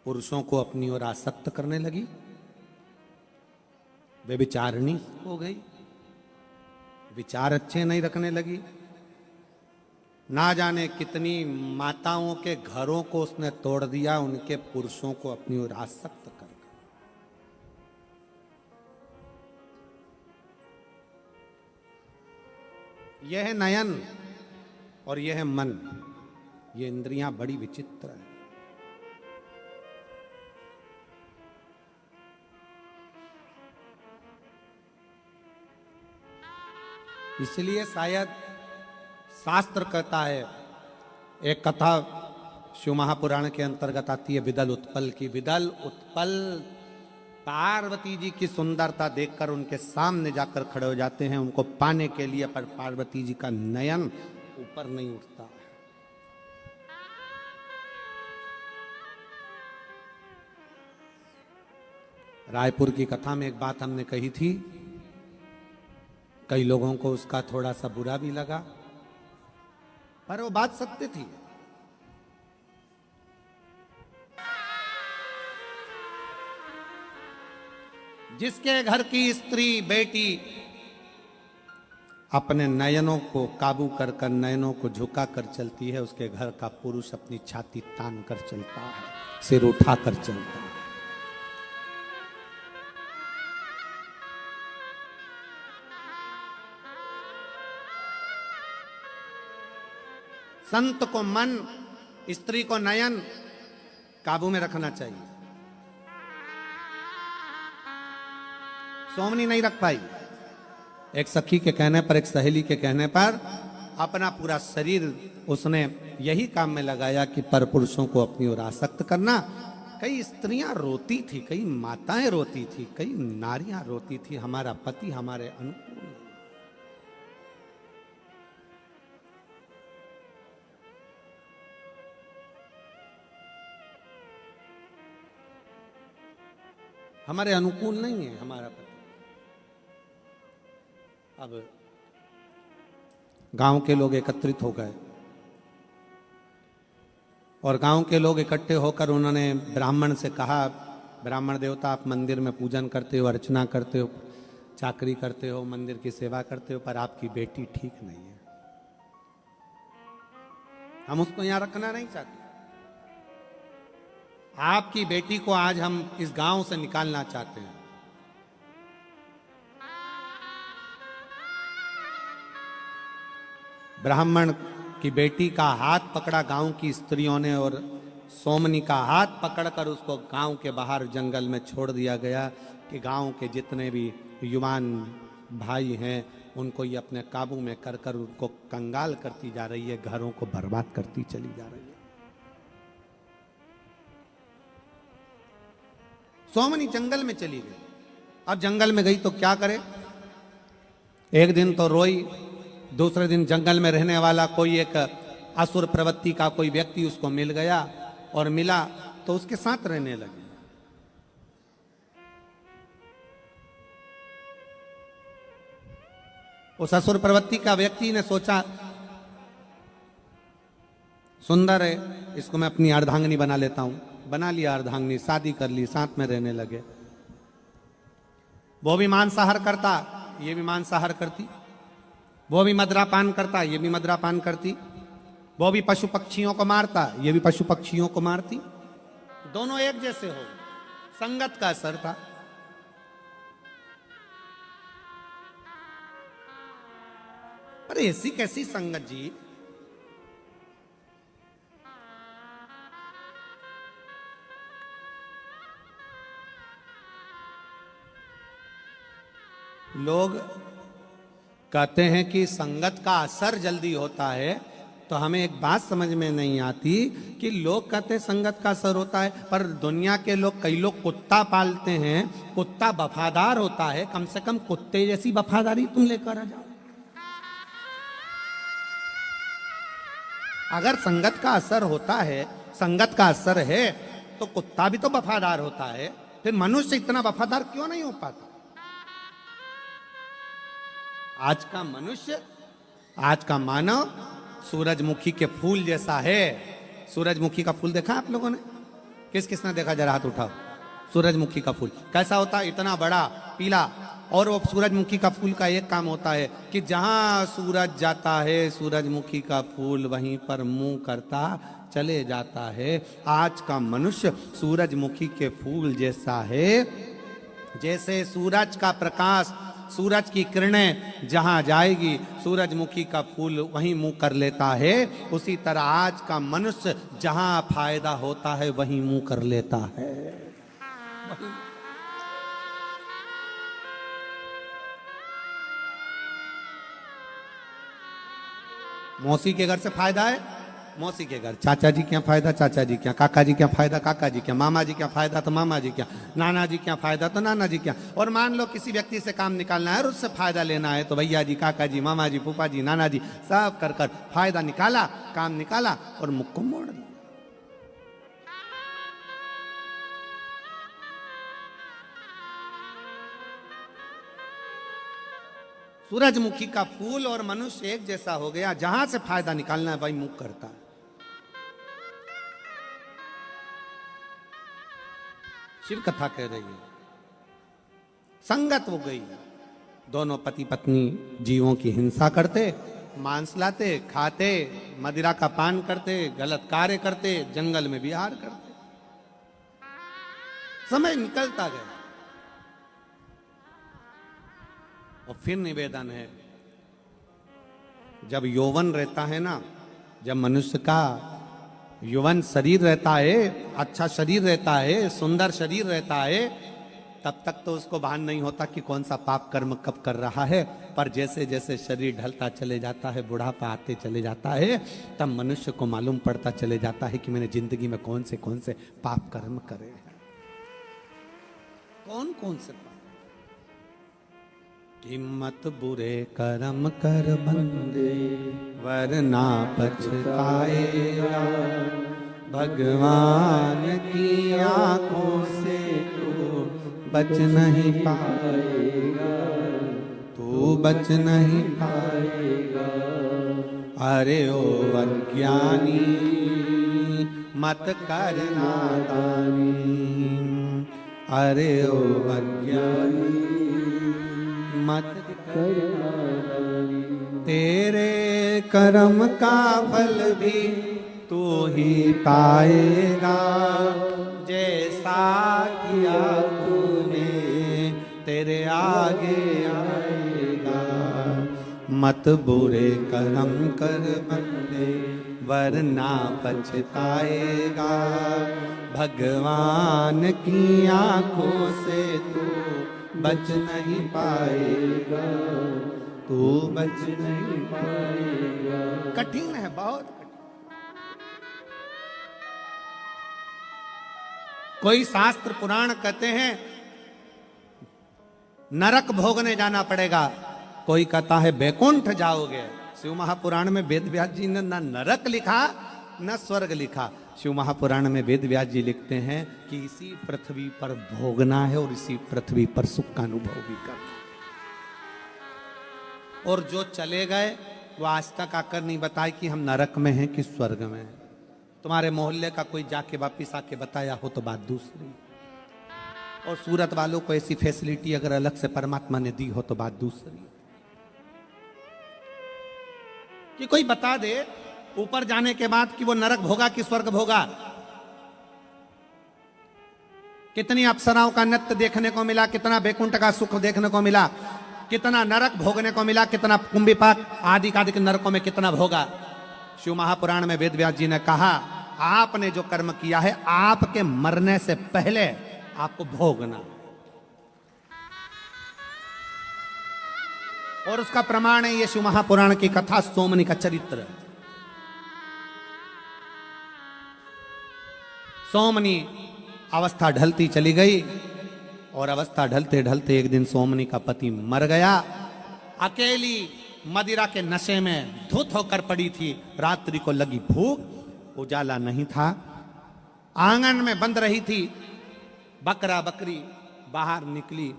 पुरुषों को अपनी ओर आसक्त करने लगी, वे विचारणी हो गई, विचार अच्छे नहीं रखने लगी। ना जाने कितनी माताओं के घरों को उसने तोड़ दिया, उनके पुरुषों को अपनी ओर आसक्त कर। यह है नयन और यह है मन, ये इंद्रियां बड़ी विचित्र है। इसलिए शायद शास्त्र कहता है, एक कथा शिव महापुराण के अंतर्गत आती है विदल उत्पल की। विदल उत्पल पार्वती जी की सुंदरता देखकर उनके सामने जाकर खड़े हो जाते हैं उनको पाने के लिए, पर पार्वती जी का नयन ऊपर नहीं उठता। रायपुर की कथा में एक बात हमने कही थी, कई लोगों को उसका थोड़ा सा बुरा भी लगा, पर वो बात सत्य थी। जिसके घर की स्त्री बेटी अपने नयनों को काबू कर कर नयनों को झुका कर चलती है, उसके घर का पुरुष अपनी छाती तान कर चलता है, सिर उठा कर चलता है। संत को मन, स्त्री को नयन काबू में रखना चाहिए। सोमनी नहीं रख पाई। एक सखी के कहने पर, एक सहेली के कहने पर अपना पूरा शरीर उसने यही काम में लगाया कि पर पुरुषों को अपनी ओर आसक्त करना। कई स्त्रियां रोती थी, कई माताएं रोती थी, कई नारियां रोती थी, हमारा पति हमारे अनुकूल। हमारे अनुकूल नहीं है हमारा पति। अब गांव के लोग एकत्रित हो गए और गांव के लोग इकट्ठे होकर उन्होंने ब्राह्मण से कहा, ब्राह्मण देवता आप मंदिर में पूजन करते हो, अर्चना करते हो, चाकरी करते हो, मंदिर की सेवा करते हो, पर आपकी बेटी ठीक नहीं है, हम उसको यहां रखना नहीं चाहते। आपकी बेटी को आज हम इस गांव से निकालना चाहते हैं। ब्राह्मण की बेटी का हाथ पकड़ा गांव की स्त्रियों ने और सोमनी का हाथ पकड़कर उसको गांव के बाहर जंगल में छोड़ दिया गया कि गांव के जितने भी युवान भाई हैं उनको ये अपने काबू में कर कर उनको कंगाल करती जा रही है, घरों को बर्बाद करती चली जा रही है। सोमनी जंगल में चली गई। अब जंगल में गई तो क्या करे, एक दिन तो रोई, दूसरे दिन जंगल में रहने वाला कोई एक असुर प्रवृत्ति का कोई व्यक्ति उसको मिल गया और मिला तो उसके साथ रहने लगी। उस असुर प्रवृत्ति का व्यक्ति ने सोचा सुंदर है, इसको मैं अपनी अर्धांगिनी बना लेता हूं। बना लिया अर्धांगिनी, शादी कर ली, साथ में रहने लगे। वो भी मांसाहार करता, ये भी मांसाहार करती। वो भी मदिरापान करता, ये भी मदिरापान करती। वो भी पशु पक्षियों को मारता, ये भी पशु पक्षियों को मारती। दोनों एक जैसे हो, संगत का असर था। अरे ऐसी कैसी संगत जी, लोग कहते हैं कि संगत का असर जल्दी होता है, तो हमें एक बात समझ में नहीं आती कि लोग कहते हैं संगत का असर होता है, पर दुनिया के लोग, कई लोग कुत्ता पालते हैं, कुत्ता वफादार होता है, कम से कम कुत्ते जैसी वफादारी तुम लेकर आ जाओ। अगर संगत का असर होता है, संगत का असर है, तो कुत्ता भी तो वफादार होता है, फिर मनुष्य इतना वफादार क्यों नहीं हो पाता? आज का मनुष्य, आज का मानव सूरजमुखी के फूल जैसा है। सूरजमुखी का फूल देखा आप लोगों ने? किस किसने देखा, जरा हाथ उठाओ। सूरजमुखी का फूल कैसा होता है? इतना बड़ा, पीला। और वो सूरजमुखी का फूल का एक काम होता है कि जहां सूरज जाता है, सूरजमुखी का फूल वहीं पर मुंह करता चले जाता है। आज का मनुष्य सूरजमुखी के फूल जैसा है। जैसे सूरज का प्रकाश, सूरज की किरणें जहां जाएगी, सूरजमुखी का फूल वहीं मुंह कर लेता है। उसी तरह आज का मनुष्य जहां फायदा होता है वहीं मुंह कर लेता है। मौसी के घर से फायदा है, मौसी के घर। चाचा जी क्या फायदा, चाचा जी क्या। काका जी क्या फायदा, काका जी क्या। मामा जी क्या फायदा, तो मामा जी क्या। नाना जी क्या फायदा, तो नाना जी क्या। और मान लो किसी व्यक्ति से काम निकालना है और उससे फायदा लेना है, तो भैया जी, काका जी, मामा जी, फूफा जी, नाना जी, सब कर कर फायदा निकाला, काम निकाला और मुख को मोड़ दिया। सूरजमुखी का फूल और मनुष्य एक जैसा हो गया। जहां से फायदा निकालना है वही मुख करता है। शिव कथा कह रही है, संगत हो गई। दोनों पति पत्नी जीवों की हिंसा करते, मांस लाते, खाते, मदिरा का पान करते, गलत कार्य करते, जंगल में विहार करते। समय निकलता गया। और फिर निवेदन है, जब यौवन रहता है ना, जब मनुष्य का यौवन शरीर रहता है, अच्छा शरीर रहता है, सुंदर शरीर रहता है, तब तक तो उसको भान नहीं होता कि कौन सा पाप कर्म कब कर रहा है। पर जैसे जैसे शरीर ढलता चले जाता है, बुढ़ापा आते चले जाता है, तब मनुष्य को मालूम पड़ता चले जाता है कि मैंने जिंदगी में कौन से पाप कर्म करे हैं। कौन कौन से पाप। हिम्मत बुरे कर्म कर बंदे, वरना पछताएगा। भगवान की आंखों से तू बच नहीं पाएगा, तू बच नहीं पाएगा। अरे ओ अज्ञानी मत कर नादानी, अरे ओ अज्ञानी मत कर नादानी। तेरे कर्म का फल भी तू ही पाएगा, जैसा किया तूने तेरे आगे आएगा। मत बुरे कर्म कर बंदे, वरना पछताएगा। भगवान की आंखों से तू बच नहीं पाएगा, तू बच नहीं पाएगा। कठिन है, बहुत। कोई शास्त्र पुराण कहते हैं नरक भोगने जाना पड़ेगा, कोई कहता है बैकुंठ जाओगे। शिव महापुराण में वेद व्यास जी ने न नरक लिखा न स्वर्ग लिखा। शिव महापुराण में वेद व्यास जी लिखते हैं कि इसी पृथ्वी पर भोगना है और इसी पृथ्वी पर सुख का अनुभव भी करना। और जो चले गए वो आज तक आकर नहीं बताए कि हम नरक में हैं कि स्वर्ग में हैं। तुम्हारे मोहल्ले का कोई जाके वापिस आके बताया हो तो बात दूसरी, और सूरत वालों को ऐसी फैसिलिटी अगर अलग से परमात्मा ने दी हो तो बात दूसरी। कि कोई बता दे ऊपर जाने के बाद कि वो नरक भोगा कि स्वर्ग भोगा। कितनी अप्सराओं का नृत्य देखने को मिला, कितना बैकुंठ का सुख देखने को मिला, कितना नरक भोगने को मिला, कितना कुंभिपाक आदि आदि के नरकों में कितना भोगा। शिव महापुराण में वेद व्यास जी ने कहा आपने जो कर्म किया है आपके मरने से पहले आपको भोगना, और उसका प्रमाण है ये शिव महापुराण की कथा, सोमनी का चरित्र। सोमनी अवस्था ढलती चली गई, और अवस्था ढलते ढलते एक दिन सोमनी का पति मर गया। अकेली मदिरा के नशे में धुत होकर पड़ी थी। रात्रि को लगी भूख, उजाला नहीं था, आंगन में बंद रही थी। बकरा बकरी बाहर निकली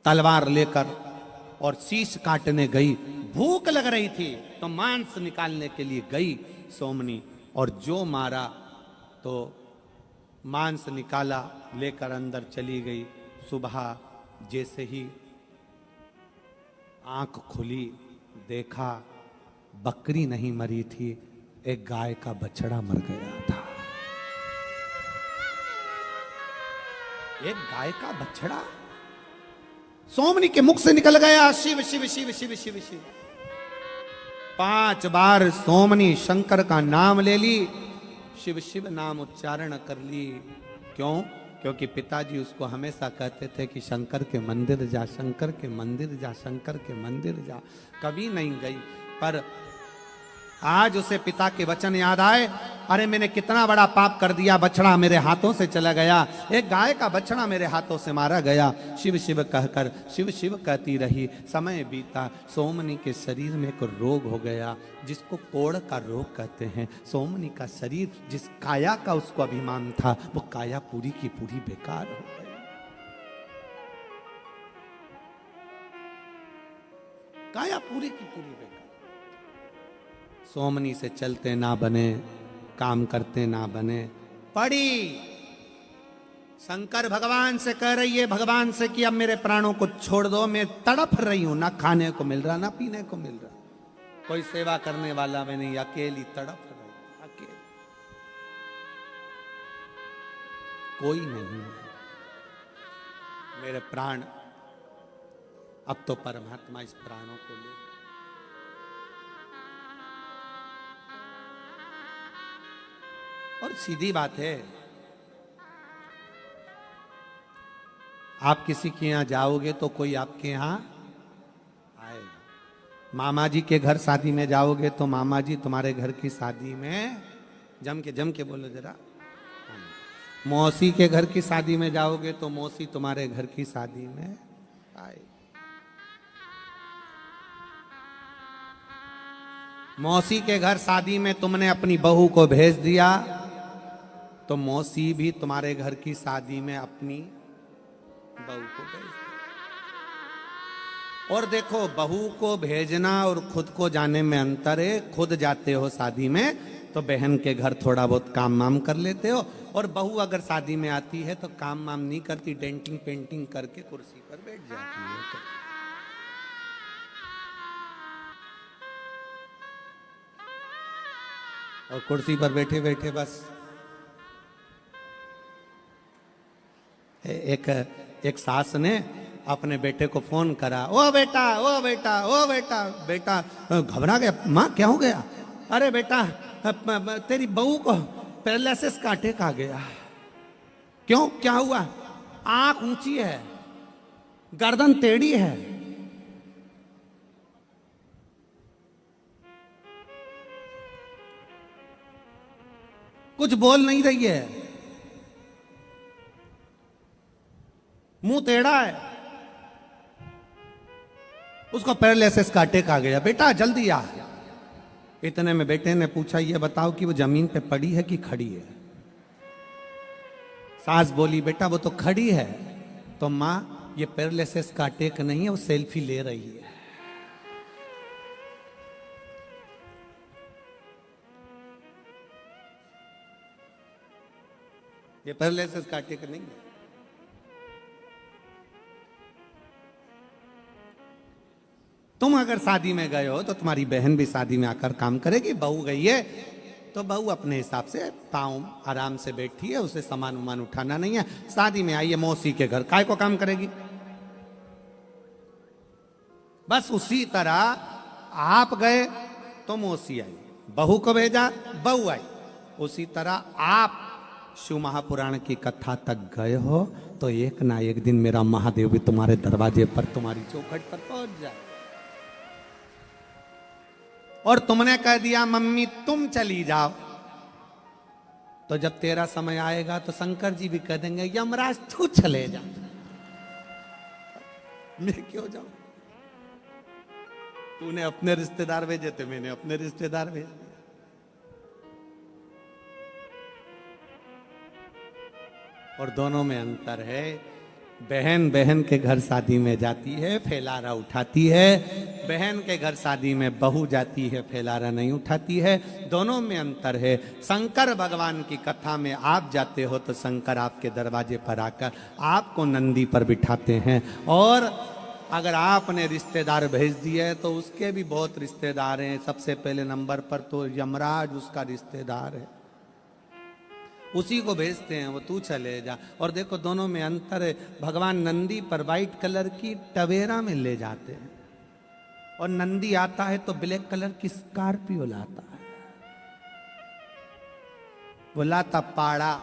तलवार लेकर और शीश काटने गई। भूख लग रही थी तो मांस निकालने के लिए गई सोमनी, और जो मारा तो मांस निकाला लेकर अंदर चली गई। सुबह जैसे ही आंख खुली देखा बकरी नहीं मरी थी, एक गाय का बछड़ा मर गया था। एक गाय का बछड़ा सोमनी के मुख से निकल गया। शिव शिव शिव शिव शिव शिव 5 बार सोमनी शंकर का नाम ले ली, शिव शिव नाम उच्चारण कर ली। क्यों? क्योंकि पिताजी उसको हमेशा कहते थे कि शंकर के मंदिर जा, शंकर के मंदिर जा, शंकर के मंदिर जा। कभी नहीं गई, पर आज उसे पिता के वचन याद आए। अरे मैंने कितना बड़ा पाप कर दिया, बछड़ा मेरे हाथों से चला गया, एक गाय का बछड़ा मेरे हाथों से मारा गया। शिव शिव कहकर शिव शिव कहती रही। समय बीता, सोमनी के शरीर में एक रोग हो गया जिसको कोढ़ का रोग कहते हैं। सोमनी का शरीर जिस काया का उसको अभिमान था, वो काया पूरी की पूरी बेकार हो गई। काया पूरी की पूरी बेकार। सोमनी से चलते ना बने, काम करते ना बने, पड़ी शंकर भगवान से कह रही है, भगवान से कि अब मेरे प्राणों को छोड़ दो, मैं तड़प रही हूं, ना खाने को मिल रहा ना पीने को मिल रहा, कोई सेवा करने वाला मैं नहीं, अकेली तड़प रही, अकेली, कोई नहीं मेरे प्राण। अब तो परमात्मा इस प्राणों को ले। और सीधी बात है, आप किसी के यहां जाओगे तो कोई आपके यहां आएगा। मामा जी के घर शादी में जाओगे तो मामा जी तुम्हारे घर की शादी में जम के बोलो जरा। मौसी के घर की शादी में जाओगे तो मौसी तुम्हारे घर की शादी में आए। मौसी के घर शादी में तुमने अपनी बहू को भेज दिया तो मौसी भी तुम्हारे घर की शादी में अपनी बहू को भेज दिया। और देखो, बहू को भेजना और खुद को जाने में अंतर है। खुद जाते हो शादी में तो बहन के घर थोड़ा बहुत काम वाम कर लेते हो, और बहू अगर शादी में आती है तो काम वाम नहीं करती, डेंटिंग पेंटिंग करके कुर्सी पर बैठ जाती है। और कुर्सी पर बैठे बैठे बस एक सास ने अपने बेटे को फोन करा, ओ बेटा ओ बेटा ओ बेटा। बेटा घबरा गया, माँ क्या हो गया? अरे बेटा तेरी बहू को पैरालिसिस का अटैक आ गया। क्यों, क्या हुआ? आंख ऊंची है, गर्दन टेढ़ी है। कुछ बोल नहीं रही है, मुंह टेढ़ा है, उसको पैरालिसिस का अटैक आ गया। बेटा जल्दी आ। इतने में बेटे ने पूछा, ये बताओ कि वो जमीन पे पड़ी है कि खड़ी है? सास बोली, बेटा वो तो खड़ी है। तो माँ, ये पैरालिसिस का अटैक नहीं है, वो सेल्फी ले रही है। ये पैरालिसिस का अटैक नहीं है। तुम अगर शादी में गए हो तो तुम्हारी बहन भी शादी में आकर काम करेगी। बहू गई है तो बहू अपने हिसाब से पाँव आराम से बैठी है, उसे सामान उमान उठाना नहीं है। शादी में आई है मौसी के घर, काय को काम करेगी? बस उसी तरह आप गए तो मौसी आई, बहू को भेजा बहू आई। उसी तरह आप शिव महापुराण की कथा तक गए हो तो एक ना एक दिन मेरा महादेव भी तुम्हारे दरवाजे पर, तुम्हारी चौखट पर पहुंच जाए। और तुमने कह दिया मम्मी तुम चली जाओ, तो जब तेरा समय आएगा तो शंकर जी भी कह देंगे यमराज तू चले जा, मैं क्यों जाऊं? तूने अपने रिश्तेदार भेजे थे, मैंने अपने रिश्तेदार भेजे। और दोनों में अंतर है। बहन बहन के घर शादी में जाती है, फैलारा उठाती है। बहन के घर शादी में बहू जाती है, फैलारा नहीं उठाती है। दोनों में अंतर है। शंकर भगवान की कथा में आप जाते हो तो शंकर आपके दरवाजे पर आकर आपको नंदी पर बिठाते हैं। और अगर आपने रिश्तेदार भेज दिए तो उसके भी बहुत रिश्तेदार हैं। सबसे पहले नंबर पर तो यमराज उसका रिश्तेदार है, उसी को भेजते हैं, वो तू चले जा। और देखो दोनों में अंतर है। भगवान नंदी पर वाइट कलर की टवेरा में ले जाते हैं, और नंदी आता है तो ब्लैक कलर की स्कॉर्पियो लाता है। वो लाता पाड़ा,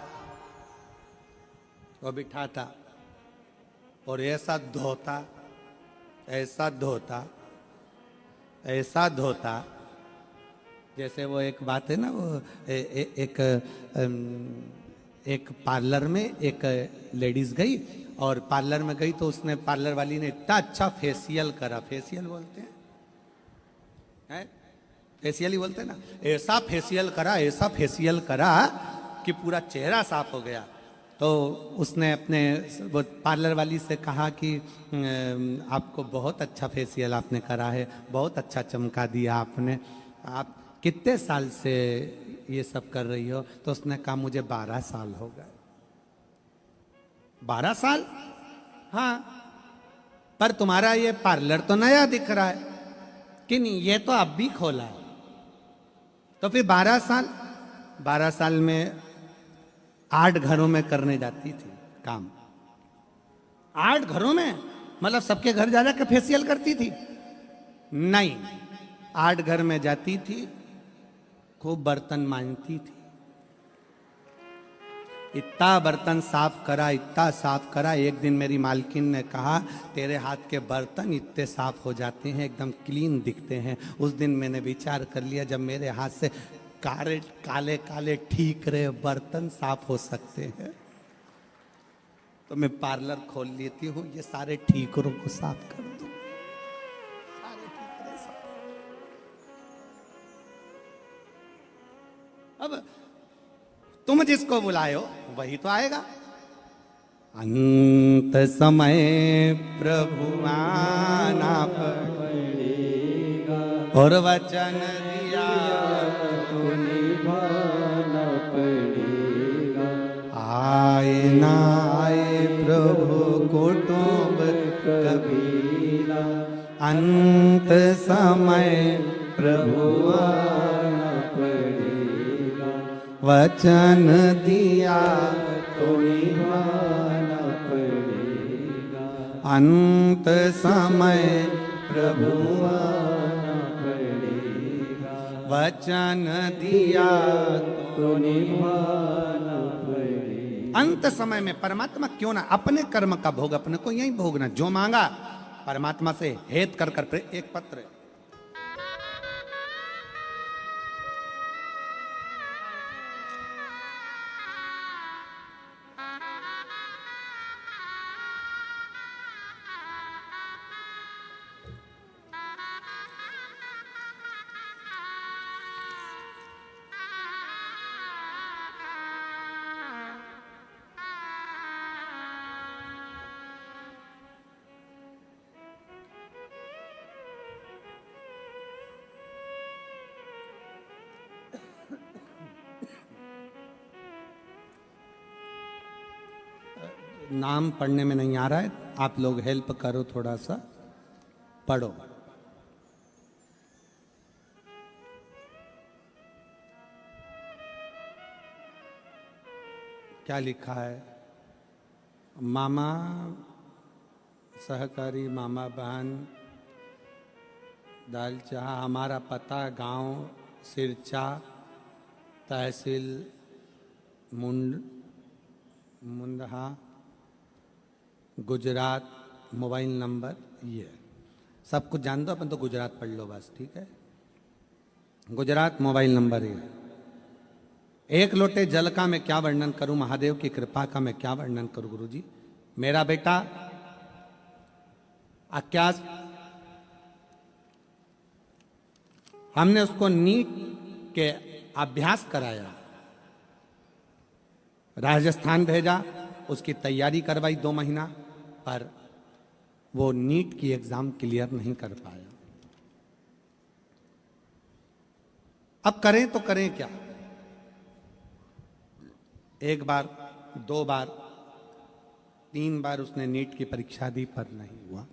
वो बिठाता और ऐसा धोता, ऐसा धोता, ऐसा धोता। जैसे वो एक बात है ना, वो एक पार्लर में एक लेडीज गई, और पार्लर में गई तो उसने, पार्लर वाली ने इतना अच्छा फेशियल करा, फेशियल बोलते हैं, फेशियल ही बोलते हैं ना, ऐसा फेशियल करा, ऐसा फेशियल करा कि पूरा चेहरा साफ हो गया। तो उसने अपने वो पार्लर वाली से कहा कि आपको बहुत अच्छा फेशियल आपने करा है, बहुत अच्छा चमका दिया आपने, आप कितने साल से ये सब कर रही हो? तो उसने कहा मुझे 12 साल हो गए। 12 साल? हाँ, पर तुम्हारा ये पार्लर तो नया दिख रहा है कि नहीं, ये तो अब भी खोला है। तो फिर 12 साल? 12 साल में 8 घरों में करने जाती थी काम। 8 घरों में, मतलब सबके घर जा जाकर फेशियल करती थी? नहीं, 8 घर में जाती थी, खूब बर्तन मांजती थी। इतना बर्तन साफ करा, इतना साफ करा। एक दिन मेरी मालकिन ने कहा तेरे हाथ के बर्तन इतने साफ हो जाते हैं, एकदम क्लीन दिखते हैं। उस दिन मैंने विचार कर लिया, जब मेरे हाथ से काले काले काले ठीक रहे बर्तन साफ हो सकते हैं तो मैं पार्लर खोल लेती हूँ, ये सारे ठीकरों को साफ कर दूँ। अब तुम जिसको बुलाए हो वही तो आएगा। अंत समय प्रभु आना पड़ेगा, और वचन दिया तो निभाना पड़ेगा। आए ना आए प्रभु कुटुंब कबीला, अंत समय प्रभु आना पड़ेगा। वचन दिया तो निभाना पड़ेगा। अंत समय प्रभु आना पड़ेगा, वचन दिया तो निभाना पड़ेगा। अंत समय में परमात्मा क्यों ना अपने कर्म का भोग अपने को यही भोगना, जो मांगा परमात्मा से हेत कर एक पत्र है। नाम पढ़ने में नहीं आ रहा है, आप लोग हेल्प करो, थोड़ा सा पढ़ो। क्या लिखा है? मामा सहकारी, मामा बहन, दाल चाह, हमारा पता गांव सिरचा, तहसील मुंडहा, गुजरात, मोबाइल नंबर ये सब कुछ जान दो, अपन तो गुजरात पढ़ लो बस, ठीक है। गुजरात, मोबाइल नंबर ये। एक लोटे जल का मैं क्या वर्णन करूं, महादेव की कृपा का मैं क्या वर्णन करूं गुरुजी। मेरा बेटा अक्यास, हमने उसको नीट के अभ्यास कराया, राजस्थान भेजा, उसकी तैयारी करवाई 2 महीना, पर वो नीट की एग्जाम क्लियर नहीं कर पाया। अब करें तो करें क्या? एक बार, 2 बार, 3 बार उसने नीट की परीक्षा दी, पर नहीं हुआ।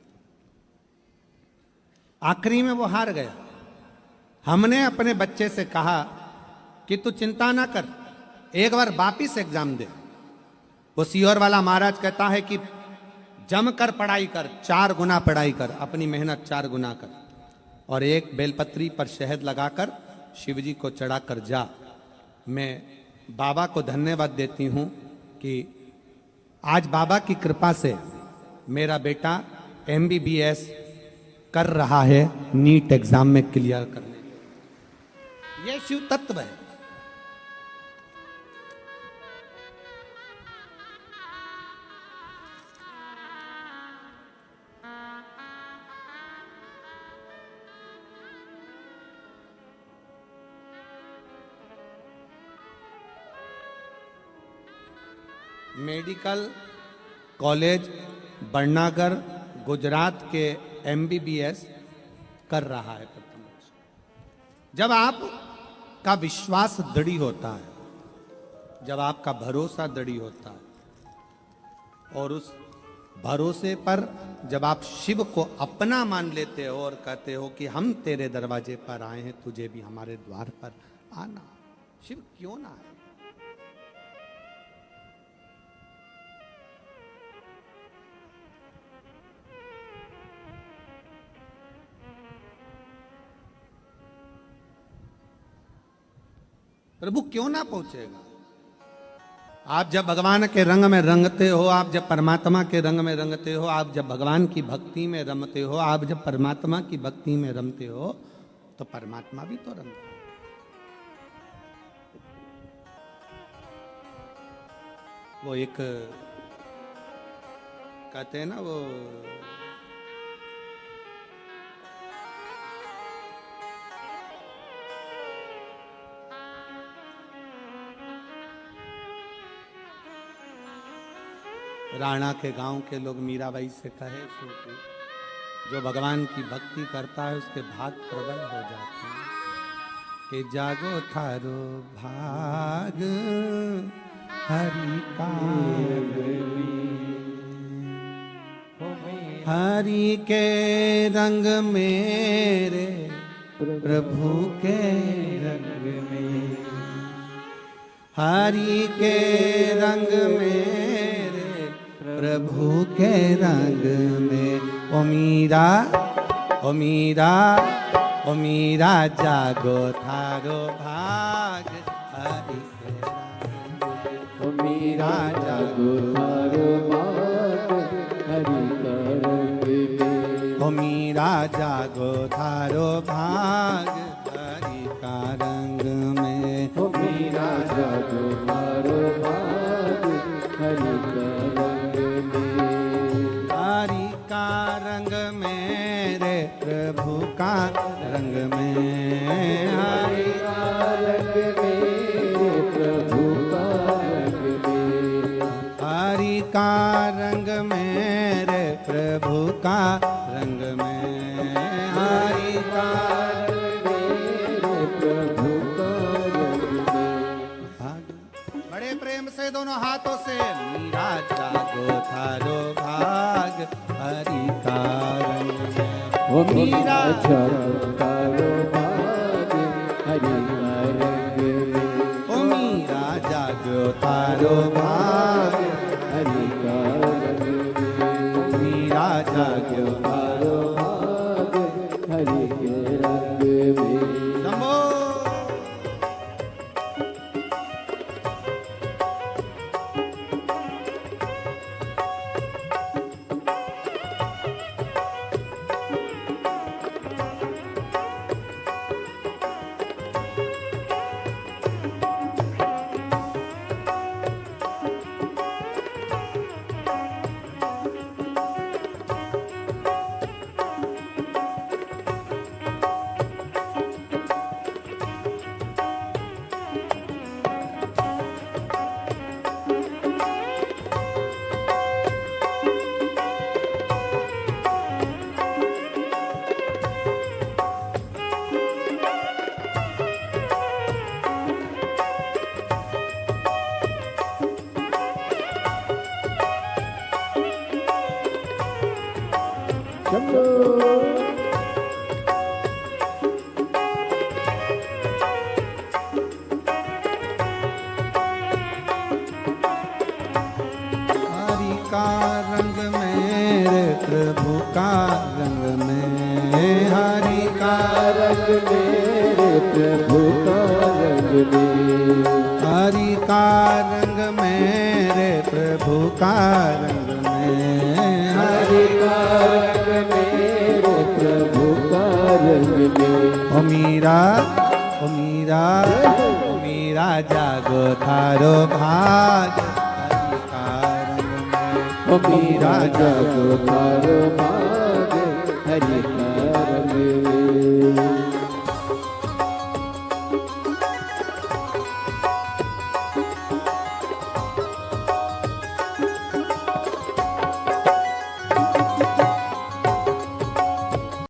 आखिरी में वो हार गया। हमने अपने बच्चे से कहा कि तू चिंता ना कर, एक बार वापिस एग्जाम दे। वो सीहोर वाला महाराज कहता है कि जमकर पढ़ाई कर, 4 गुना पढ़ाई कर, अपनी मेहनत 4 गुना कर, और एक बेलपत्री पर शहद लगाकर शिवजी को चढ़ाकर जा। मैं बाबा को धन्यवाद देती हूं कि आज बाबा की कृपा से मेरा बेटा MBBS कर रहा है, नीट एग्जाम में क्लियर करने। ये शिव तत्व है। मेडिकल कॉलेज बरनागर गुजरात के MBBS कर रहा है प्रथम वर्ष। जब आप का विश्वास दृढ़ होता है, जब आपका भरोसा दृढ़ होता है, और उस भरोसे पर जब आप शिव को अपना मान लेते हो और कहते हो कि हम तेरे दरवाजे पर आए हैं, तुझे भी हमारे द्वार पर आना, शिव क्यों ना आए। प्रभु क्यों ना पहुंचेगा। आप जब भगवान के रंग में रंगते हो, आप जब परमात्मा के रंग में रंगते हो, आप जब भगवान की भक्ति में रमते हो, आप जब परमात्मा की भक्ति में रमते हो, तो परमात्मा भी तो रमता है। वो एक कहते हैं ना, वो राणा के गांव के लोग मीराबाई से कहे कि जो भगवान की भक्ति करता है उसके भाग प्रबल हो जाते हैं, कि जागो थारो भाग हरि का, हरि के रंग मेरे प्रभु के रंग में, हरि के रंग मेरे प्रभु के रंग में। ओ मीरा, ओ मीरा, ओ मीरा जागो थारो भाग हरि के रंग में। ओ मीरा जागो थारो भाग हरि का रंग में। ओ मीरा जागो थारो भाग हरि का रंग में। ओ मीरा जागो थारो भाग हरि का रंग में। हरि का रंग में रे प्रभु का रंग में। हरि का रंग में प्रभु का रंग में। हरि का रंग में रे प्रभु का रंग में। हरि का रंग में प्रभु का रंग में। बड़े प्रेम से दोनों हाथों से मीरा जागो थारो भाग हरि का रंग में। ओ मीरा जागो थारो भाग हरि का रंग में। ओ मीरा जागो थारो भाग हरि का रंग में। मीरा जागो थारो भाग हरि के रंग में। शंभो। हरि का रंग में रे प्रभु का रंग में। हरि का रंग मेरे प्रभु का रंग में। हरि का रंग में रे प्रभु का रंग में। हरि का रंग मेरे प्रभु का रंग में। ओ मीरा, ओ मीरा, ओ मीरा जागो थारो भाग हरि का रंग में। ओ मीरा जागो थारो भाग हरि का